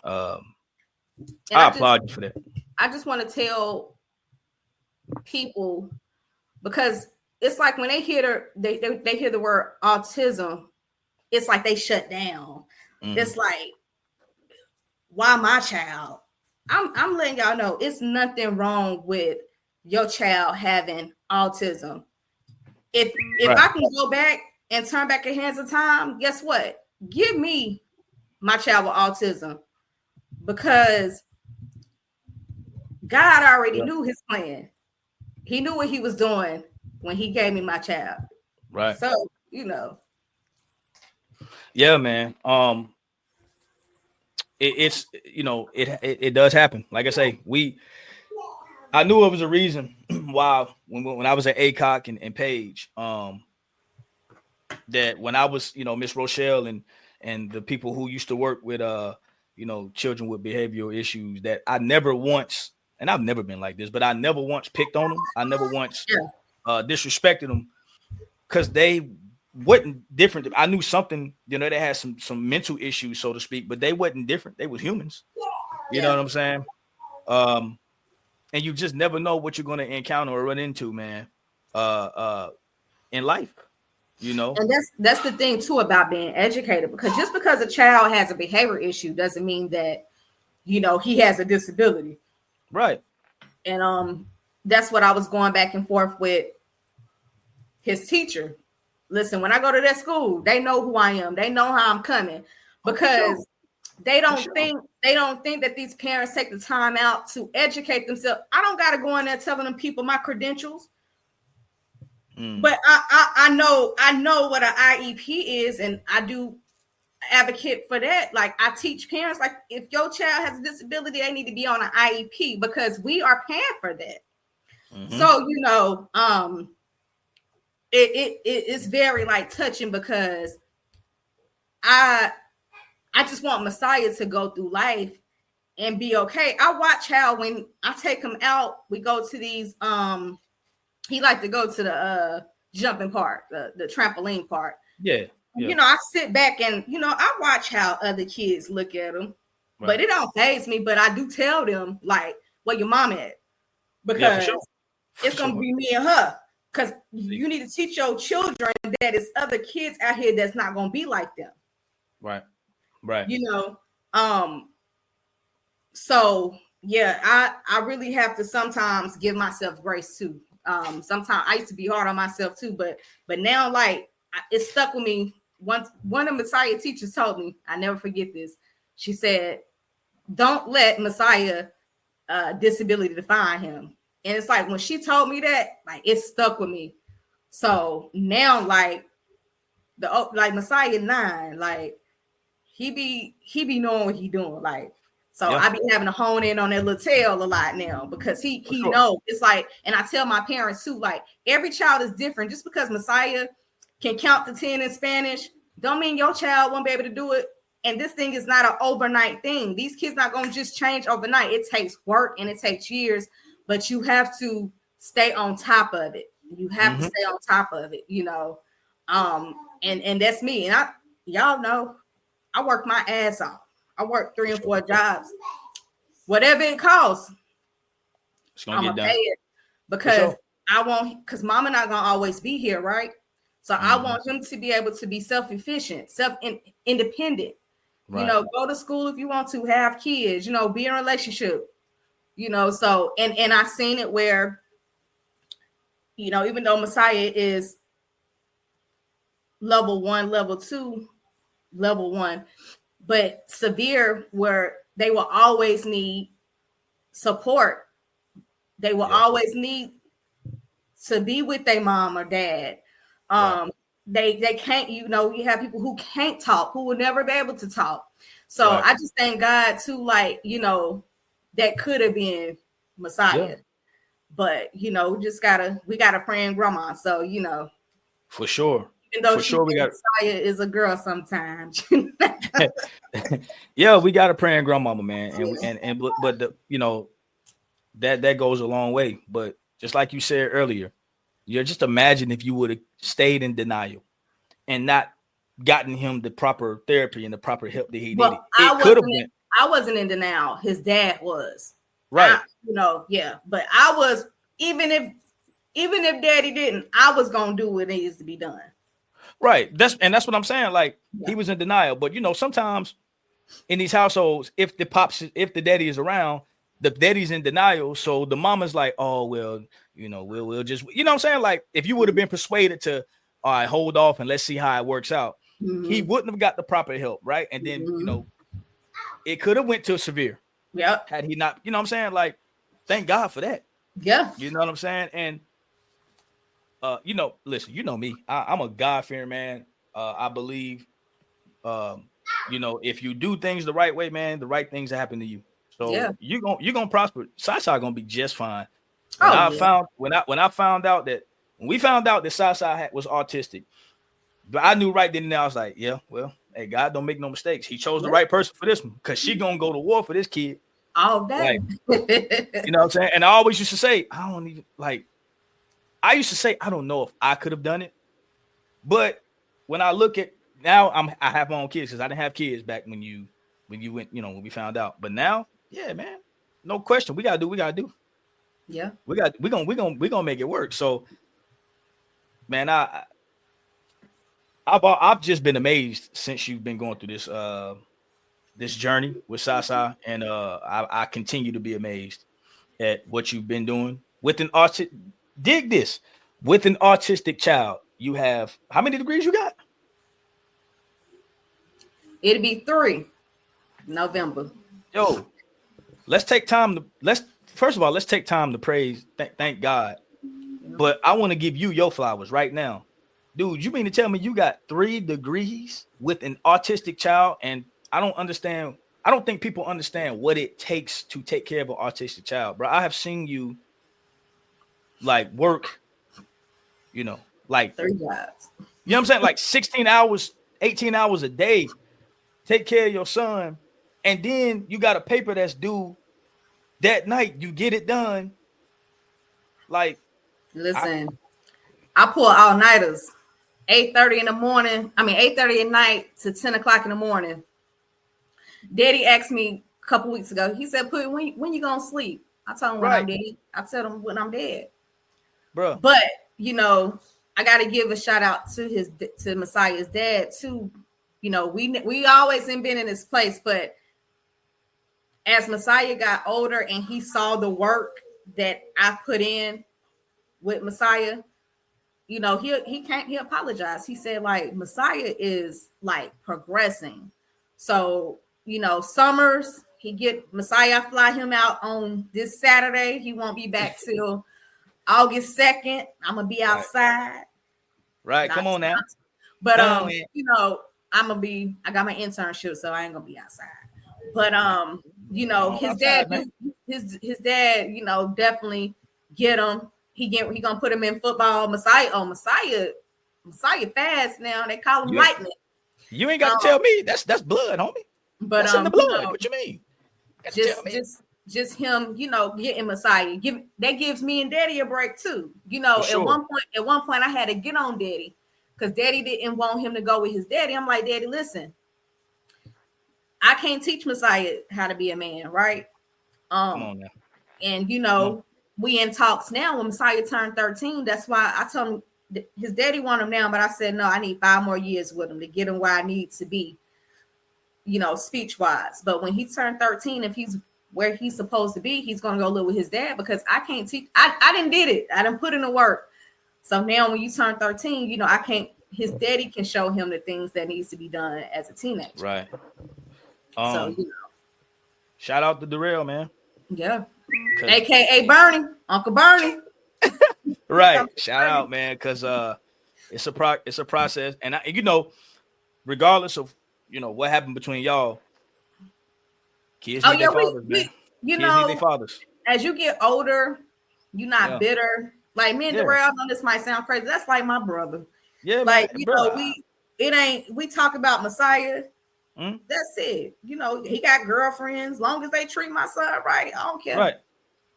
I applaud you for that. I just want to tell people, because it's like when they hear they hear the word autism, it's like they shut down. It's like, why my child? I'm letting y'all know it's nothing wrong with your child having autism. If I can go back and turn back the hands of time, guess what? Give me my child with autism, because God already knew his plan. He knew what he was doing when he gave me my child. Right. So, Yeah, man. It does happen. Like I say, I knew it was a reason why when I was at ACOC and Page, that when I was, Miss Rochelle and the people who used to work with children with behavioral issues, that I never once, and I've never been like this, but I never once picked on them. I never once disrespected them, because they wasn't different. I knew something, they had some mental issues, so to speak, but they wasn't different. They was humans. You know what I'm saying? And you just never know what you're going to encounter or run into, man, in life, And that's the thing too about being educated, because just because a child has a behavior issue doesn't mean that, he has a disability. Right. And that's what I was going back and forth with his teacher. Listen, when I go to that school, they know who I am. They know how I'm coming, because they don't think that these parents take the time out to educate themselves. I don't got to go in there telling them people my credentials. But I know what an IEP is, and I do advocate for that. Like, I teach parents, like, if your child has a disability, they need to be on an IEP, because we are paying for that. So it's very like touching, because I just want Messiah to go through life and be okay. I watch how when I take him out, we go to these he like to go to the jumping park, the trampoline park. Yeah. I sit back and I watch how other kids look at him, but it don't faze me. But I do tell them, like, where your mom at, because it's gonna be me and her. Because you need to teach your children that it's other kids out here that's not gonna be like them. Right. So Yeah, I really have to sometimes give myself grace too. Sometimes I used to be hard on myself too, but now like it stuck with me. Once one of Messiah teachers told me, I never forget this. She said, "Don't let Messiah disability define him." And it's like when she told me that, like it stuck with me. So now, like like Messiah 9, like he be knowing what he doing, like. So Yeah, I be having to hone in on that little tail a lot now because for he sure. knows. It's like, and I tell my parents too, like every child is different. Just because Messiah can count to 10 in Spanish, don't mean your child won't be able to do it. And this thing is not an overnight thing. These kids not gonna just change overnight. It takes work and it takes years, but you have to stay on top of it. You have to stay on top of it, you know. And that's me. And y'all know I work my ass off. I work 3 and 4 jobs. Whatever it costs, It's gonna I'm get gonna pay done. it For because sure. I want, because mama not gonna always be here, right? So I want him to be able to be self-efficient, independent. You Right. know, go to school if you want to, have kids, you know, be in a relationship, you know. So and I've seen it where, you know, even though Messiah is level 1, level 2, level 1, but severe where they will always need support. They will Yeah. always need to be with their mom or dad. Right. They can't, you know, you have people who can't talk, who will never be able to talk. So Right. I just thank God too, like, you know, that could have been Yeah. Messiah. But you know, we got a praying grandma. So, you know, For sure. even though For she sure. We got thinks Messiah is a girl sometimes. yeah, we got a praying grandmama, man. And Yeah. but the, you know, that goes a long way. But just like you said earlier, you just imagine if you would have stayed in denial and not gotten him the proper therapy and the proper help that he needed. Well, It could have went I wasn't in denial. His dad was. right. You know, yeah. But I was, even if daddy didn't, I was gonna do what needs to be done. Right. That's what I'm saying. Like Yeah. he was in denial. But you know, sometimes in these households, if the daddy is around, the daddy's in denial. So the mama's like, oh well, you know, we'll just, you know what I'm saying? Like if you would have been persuaded to, all right, hold off and let's see how it works out, he Mm-hmm. wouldn't have got the proper help, right? And then, you Mm-hmm. know, it could have went to severe Yep. had he not, you know what I'm saying? Like, thank God for that. Yeah. You know what I'm saying? And you know, listen, you know me. I'm a God-fearing man. I believe you know, if you do things the right way, man, the right things happen to you. So Yeah. you're gonna prosper. Sasa gonna be just fine. Oh yeah. When I found out that when we found out that Sasa was autistic, but I knew right then and there, I was like, yeah, well, hey, God don't make no mistakes. He chose the Yeah. right person for this one because she gonna go to war for this kid. All day. Like, you know what I'm saying? And I always used to say, I don't even like, I used to say, I don't know if I could have done it. But when I look at now, I have my own kids because I didn't have kids back when you went, you know, when we found out. But now, yeah, man, no question. We gotta do. We gotta do. Yeah. We gonna make it work. So, man, I've just been amazed since you've been going through this journey with Sasa, and I continue to be amazed at what you've been doing with an autistic. Dig this, with an autistic child. You have how many degrees you got? It'll be 3 November. Yo, let's take time to first of all, let's take time to praise, thank God. But I want to give you your flowers right now. Dude, you mean to tell me you got 3 degrees with an autistic child? And I don't understand. I don't think people understand what it takes to take care of an autistic child, bro. I have seen you like work, you know, like, 3 jobs. you know what I'm saying? Like 16 hours, 18 hours a day, take care of your son. And then you got a paper that's due that night. You get it done. Like, Listen, I pull all-nighters. 8:30 in the morning. I mean 8:30 at night to 10 o'clock in the morning. Daddy asked me a couple weeks ago. He said, "Put when you gonna sleep?" I told him when I'm right, dead. I told him when I'm dead. bro. But you know, I got to give a shout out to Messiah's dad too. You know, we always been in this place, but as Messiah got older and he saw the work that I put in with Messiah, you know, he apologized. He said, like, Messiah is like progressing. So, you know, summers, Messiah fly him out on this Saturday. He won't be back till August 2nd. I'm gonna be outside. Right. Come on now. But you know, I got my internship, so I ain't gonna be outside. But you know, his dad, you know, definitely get him. He gonna put him in football. Messiah fast now. They call him lightning. You ain't got to tell me. That's blood, homie. But that's in the blood. You know, what you mean? Just him, you know, getting Messiah. That gives me and Daddy a break too. You know, sure. at one point I had to get on Daddy because Daddy didn't want him to go with his daddy. I'm like, Daddy, listen, I can't teach Messiah how to be a man, right? Come on now. And you know, we in talks now. When Messiah turned 13, that's why I told him his daddy want him now, but I said no, I need 5 more years with him to get him where I need to be, you know, speech wise. But when he turned 13, if he's where he's supposed to be, he's gonna go live with his dad because I can't teach. I didn't did it. I didn't put in the work. So now when you turn 13, you know, I can't. His daddy can show him the things that needs to be done as a teenager. Right. So you know, shout out to Darrell, man. Yeah. AKA Bernie, Uncle Bernie. Right. Shout out, man, because it's a process, and you know, regardless of what happened between y'all, kids need their fathers, man. You kids know, need their fathers. As you get older, you're not bitter. Like me and Darrell, I know this might sound crazy. That's like my brother. Yeah, like man, you know, we talk about Messiah. That's it. You know, he got girlfriends. Long as they treat my son right, I don't care. Right.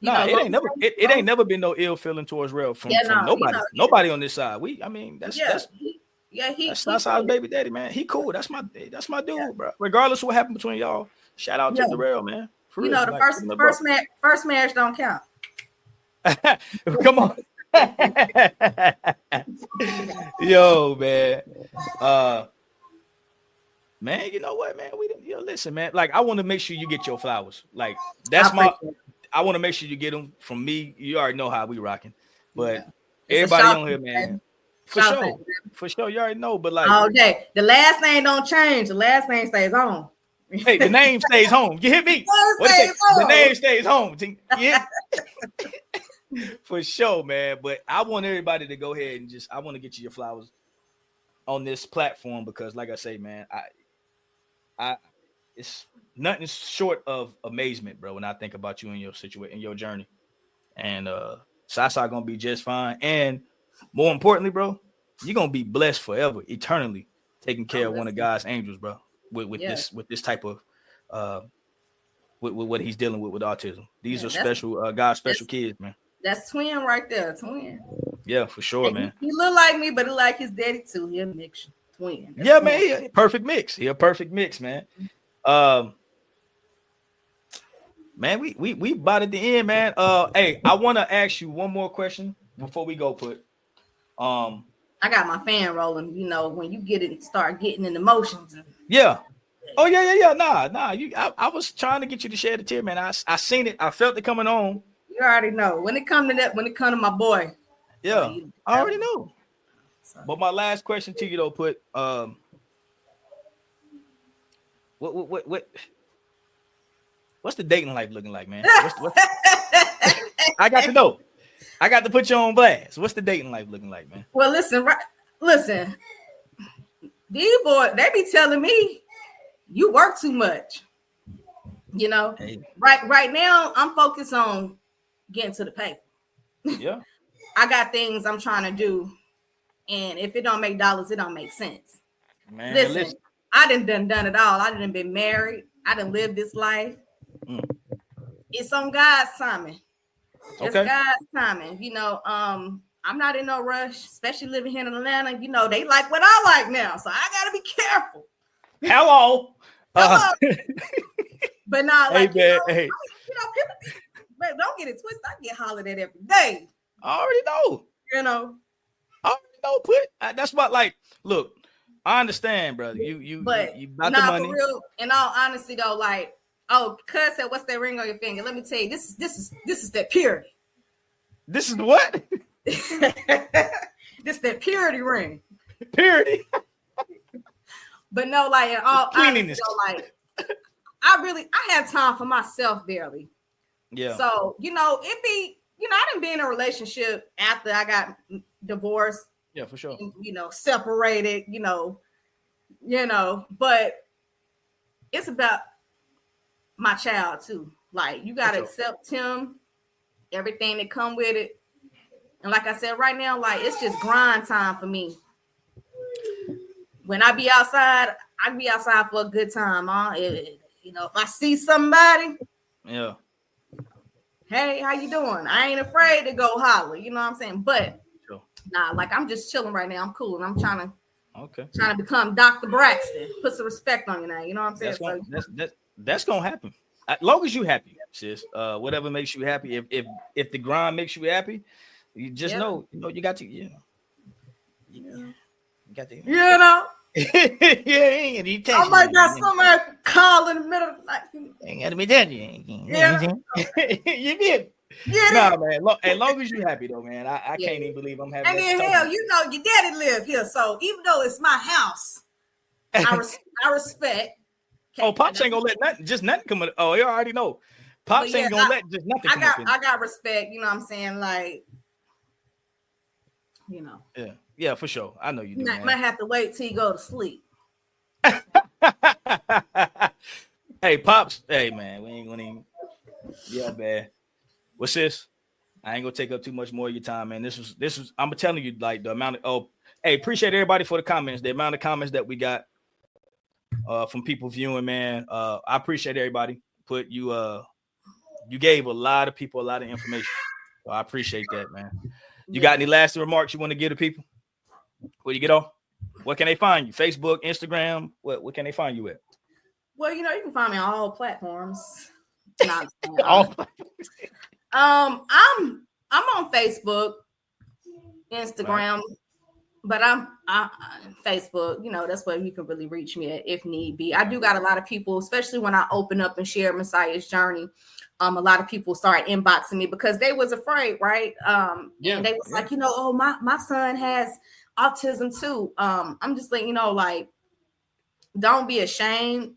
No, it ain't never been no ill feeling towards Rel from nobody. Nobody on this side. That's our baby daddy, man. He cool. That's my dude, bro. Regardless of what happened between y'all, shout out to Darrell, man. For you real. know, the first marriage don't count. Come on. Yo, man. Man, you know what, man? We didn't listen, man. Like, I want to make sure you get your flowers. Like, I want to make sure you get them from me. You already know how we rocking. But everybody on here, man. For sure. You already know. But like all day. The last name don't change. The last name stays on. Hey, the name stays home. You hit me? The name stays home. Yeah. For sure, man. But I want everybody to go ahead and I want to get you your flowers on this platform because, like I say, man, it's nothing short of amazement, bro, when I think about you and your situation and your journey. And Sasa gonna be just fine. And more importantly, bro, you're gonna be blessed forever, eternally, taking care of one of God's angels, bro, with this type of with what he's dealing with autism. These are special God's special kids, man. That's twin right there, twin. Yeah, for sure, man. He look like me, but he like his daddy too. He a mix twin. That's twin. Man, he a perfect mix. He a perfect mix, man. Man, we about at the end, man. Hey, I want to ask you one more question before we go. I got my fan rolling. You know, when you start getting in emotions. Yeah. Oh yeah. Nah. I was trying to get you to share the tear, man. I seen it. I felt it coming on. You already know when it come to that. When it come to my boy. Yeah, I already know. But my last question to you though, what's the dating life looking like, man? I got to know. I got to put you on blast. What's the dating life looking like, man? Well, listen. These boys, they be telling me you work too much. You know, right now I'm focused on getting to the paper. Yeah. I got things I'm trying to do, and if it don't make dollars, it don't make sense. Man, listen. I done it all. I done been married. I done lived this life. It's on God's timing. It's God's timing. You know, I'm not in no rush, especially living here in Atlanta. You know, they like what I like now, so I gotta be careful. Hello. But not like people, but don't get it twisted. I get hollered at every day. I already know. You know. I already know. That's what. Like, look, I understand, brother. You got the money. For real. In all honesty, though, like Oh, cuz said, what's that ring on your finger? Let me tell you, this is that purity. This is what? This that purity ring. Purity. But no, like in all honesty, Cleanliness. like I have time for myself barely. Yeah. So, it be, I didn't be in a relationship after I got divorced. Yeah, for sure. And, separated, but it's about my child too. Like, you got to accept him, everything that come with it. And like I said, right now, like, it's just grind time for me. When I be outside, I be outside for a good time. If I see somebody, yeah, hey, how you doing? I ain't afraid to go holler. You know what I'm saying? But sure. nah, like, I'm just chilling right now. I'm cool, and I'm trying to become Dr. Braxton. Put some respect on your name. You know what I'm saying? That's gonna happen. As long as you happy, sis. Whatever makes you happy. If the grind makes you happy, you just know. You got to. You got to. Yeah, and he I might got somebody call in the middle of the night. Ain't got to be dead. You did. Nah, man. As long as you happy though, man. I can't even believe I'm having. And then hell, your daddy live here, so even though it's my house, I respect. Oh, Pops ain't gonna let nothing come in. Oh, you already know. Pops ain't gonna let just nothing come in. I got respect, you know what I'm saying? Like, Yeah, for sure. I know you do. Might have to wait till you go to sleep. Hey, Pops. Hey, man. We ain't gonna even. Yeah, man. What's this? I ain't gonna take up too much more of your time, man. This was. I'm telling you, like, the amount of. Hey, appreciate everybody for the comments. The amount of comments that we got from people viewing, man. I appreciate everybody. You gave a lot of people a lot of information. So I appreciate that, man. You got any last remarks you want to give to people? Where you get off? What can they find you? Facebook, Instagram? What can they find you at? Well, you can find me on all platforms. I'm on Facebook, Instagram, right. But I'm Facebook. That's where you can really reach me at if need be. I do got a lot of people, especially when I open up and share Messiah's journey. A lot of people start inboxing me because they was afraid, right? And they was like, oh, my son has autism too. I'm just letting you know, like, don't be ashamed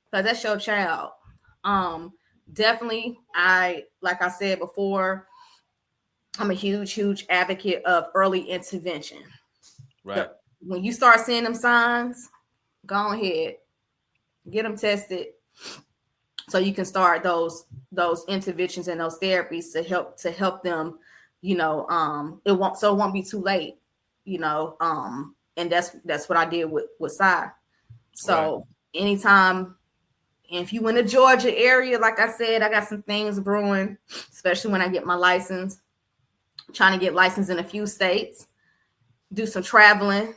because that's your child. Definitely, like I said before, I'm a huge advocate of early intervention. Right. When you start seeing them signs, go ahead, get them tested, so you can start those interventions and those therapies to help them. It won't be too late. And that's what I did with Sai. So anytime, if you in the Georgia area, like I said, I got some things brewing, especially when I get my license. I'm trying to get licensed in a few states, do some traveling.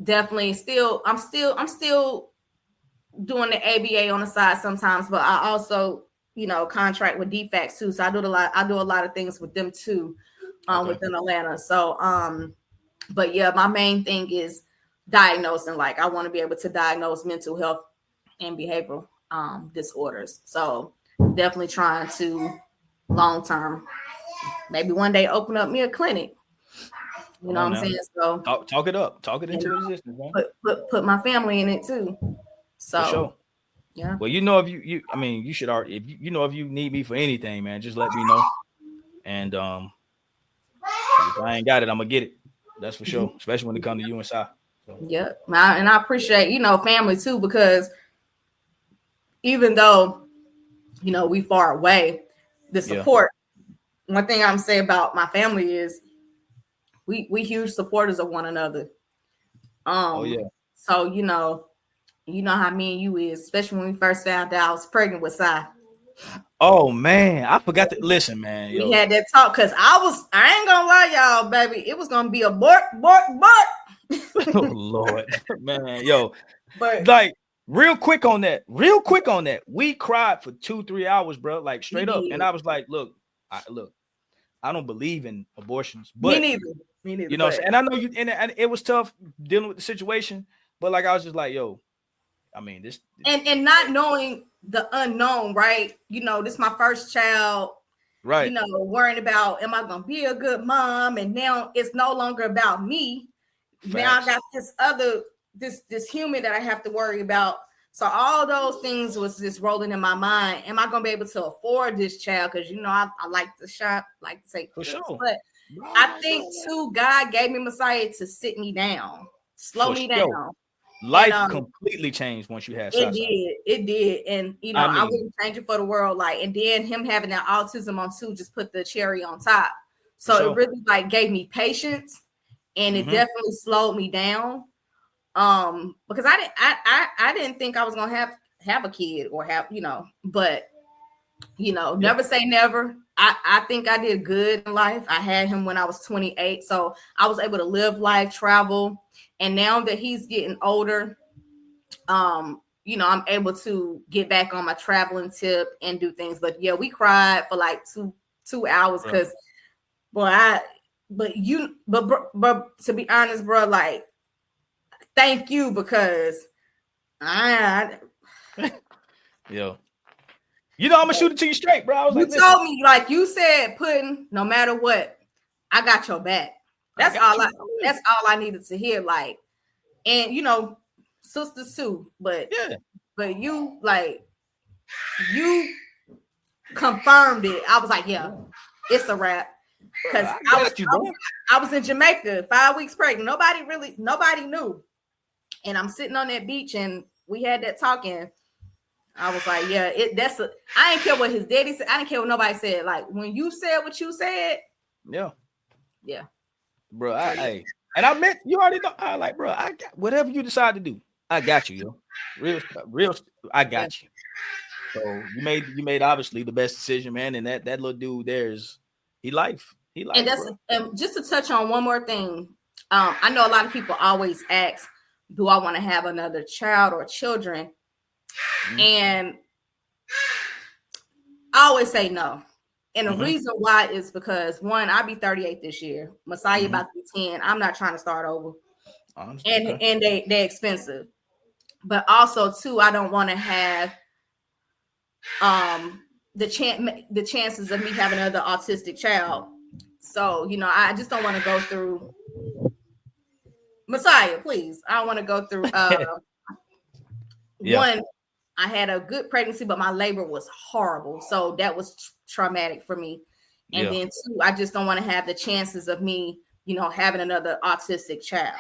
Definitely I'm still doing the ABA on the side sometimes, but I also, contract with DFACS too. So I do a lot of things with them too, within Atlanta. So, but yeah, my main thing is diagnosing. Like, I want to be able to diagnose mental health and behavioral disorders. So definitely trying to long term, maybe one day open up me a clinic. You know what I'm saying? So talk it up, talk it into existence, man. Put my family in it too. So for sure. Yeah. Well, you should already, if you need me for anything, man, just let me know. And if I ain't got it, I'm gonna get it. That's for sure. Especially when it comes to you and Si. So. Yeah, and I appreciate family too, because even though we far away, the support. Yeah. One thing I'm saying about my family is we huge supporters of one another. Oh yeah. So how me and you is, especially when we first found out I was pregnant with Si. Oh man, I forgot to listen, man. We had that talk because I ain't gonna lie, y'all, baby. It was gonna be a bark. Oh Lord, man, yo. But like real quick on that. We cried for 2-3 hours, bro. Like straight up. And I was like, look, I don't believe in abortions. But me neither. You know what I'm saying? And I know you and it was tough dealing with the situation, but like I was just like, yo, I mean, this and not knowing the unknown, right? You know, this is my first child. right. You know, worrying about, am I gonna be a good mom? And now it's no longer about me. Facts. Now I got this other this human that I have to worry about. So all those things was just rolling in my mind. Am I gonna be able to afford this child? Because you know, I like to shop, like to take For trips. sure. But I think too, God gave me Messiah to sit me down, slow me down. Life completely changed once you had Sasa. It did. And you know, I wouldn't change it for the world. Like, and then him having that autism on too just put the cherry on top. So it really like gave me patience, and it definitely slowed me down. Because I didn't think I was gonna have a kid or have, you know, but you know, never say never. I think I did good in life. I had him when I was 28, so I was able to live life, travel, and now that he's getting older, you know, I'm able to get back on my traveling tip and do things. But yeah, we cried for like two hours because, but to be honest, bro, like, thank you, because yo. You know, I'm gonna shoot it to you straight, bro. I was you like, told me, like you said, Puddin', no matter what, I got your back. That's all I needed to hear. Like, and you know, sisters too, but you, like, you confirmed it. I was like, yeah, it's a wrap. Because I was in Jamaica 5 weeks pregnant. Nobody knew. And I'm sitting on that beach and we had that talking. I was like, yeah, I didn't care what his daddy said. I didn't care what nobody said. Like, when you said what you said, yeah, bro. And I meant, you already know. I like, bro, I got whatever you decide to do. I got you, yo. Real. I got you. So you made obviously the best decision, man. And that little dude there's he life. And that's just to touch on one more thing. I know a lot of people always ask, do I want to have another child or children? And I always say no. And the reason why is because, one, I'll be 38 this year. Messiah about to be 10. I'm not trying to start over. And they're expensive. But also, too, I don't want to have the chances of me having another autistic child. So, you know, I just don't want to go through Messiah, please. I don't want to go through one. I had a good pregnancy, but my labor was horrible. So that was traumatic for me. And then two, I just don't want to have the chances of me, you know, having another autistic child,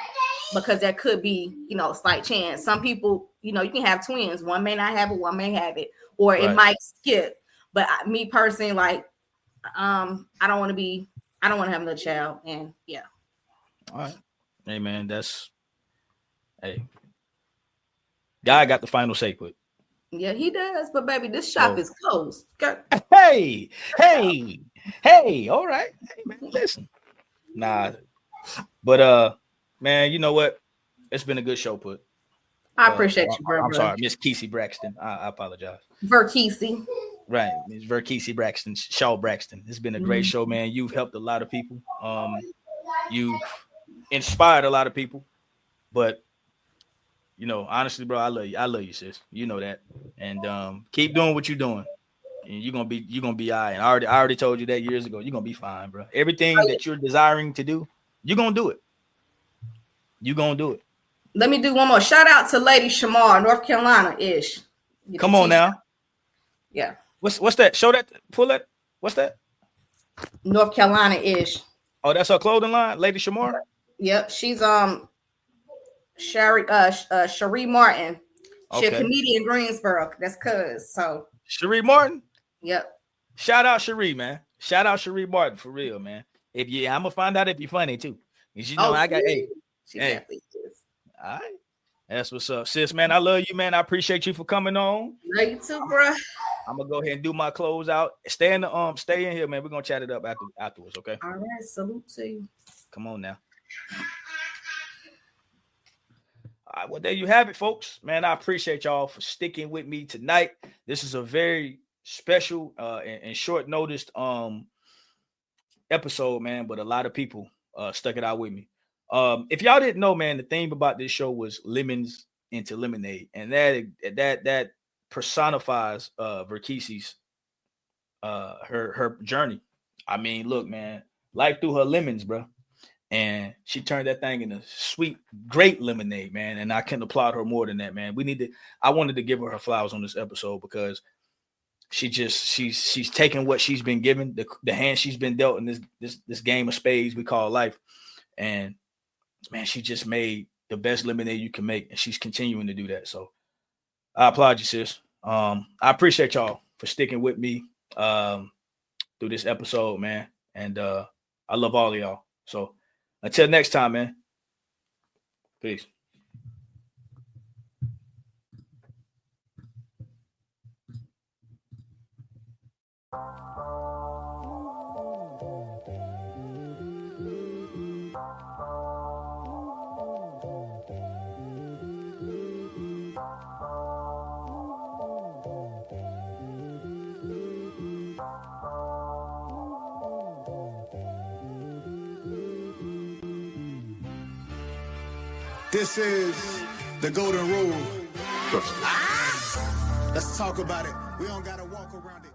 because there could be, you know, a slight chance. Some people, you know, you can have twins. One may not have it, one may have it, or it might skip. But me personally, like, I don't want to have another child. And yeah. All right. Hey, man, God got the final say, put. Yeah, he does. But baby, this shop is closed. Hey, all right. Hey, man, listen. Nah. But man, you know what? It's been a good show, put. I appreciate you, bro. I'm sorry, Miss Braxton. I apologize. Verkisie. Right. Miss Verkisie Shaw-Braxton. It's been a great show, man. You've helped a lot of people. You've inspired a lot of people. But you know, honestly, bro, I love you, sis. You know that. And keep doing what you're doing. And you're gonna be all right. And I already told you that years ago. You're gonna be fine, bro. Everything that you're desiring to do, you're gonna do it. You're gonna do it. Let me do one more. Shout out to Lady Shamar, North Carolina-ish. Come on now. Yeah. What's that? Show that. Pull that. What's that? North Carolina-ish. Oh, that's her clothing line, Lady Shamar. Yep, she's Cherie Martin. She's a comedian in Greensboro. That's cuz. So Cherie Martin. Yep. Shout out Cherie, man. Shout out Cherie Martin for real, man. I'm gonna find out if you're funny too. You know, I got she definitely is. All right. That's what's up, sis, man. I love you, man. I appreciate you for coming on. Love you too, bro. I'm gonna go ahead and do my close out. Stay in here, man. We're gonna chat it up afterwards, okay? All right, salute to you. Come on now. All right, well, there you have it, folks. Man, I appreciate y'all for sticking with me tonight. This is a very special and short noticed episode, man, but a lot of people stuck it out with me. If y'all didn't know, man, the theme about this show was lemons into lemonade, and that personifies Verkisie's her journey. I mean, look, man, life threw her lemons, bro, and she turned that thing into sweet, great lemonade, man. And I couldn't applaud her more than that, man. I wanted to give her flowers on this episode because she's taken what she's been given, the hand she's been dealt in this game of spades we call life, and man, she just made the best lemonade you can make, and she's continuing to do that. So I applaud you, sis. I appreciate y'all for sticking with me through this episode, man. And I love all of y'all. So until next time, man. Peace. This is the golden rule. Let's talk about it. We don't gotta walk around it.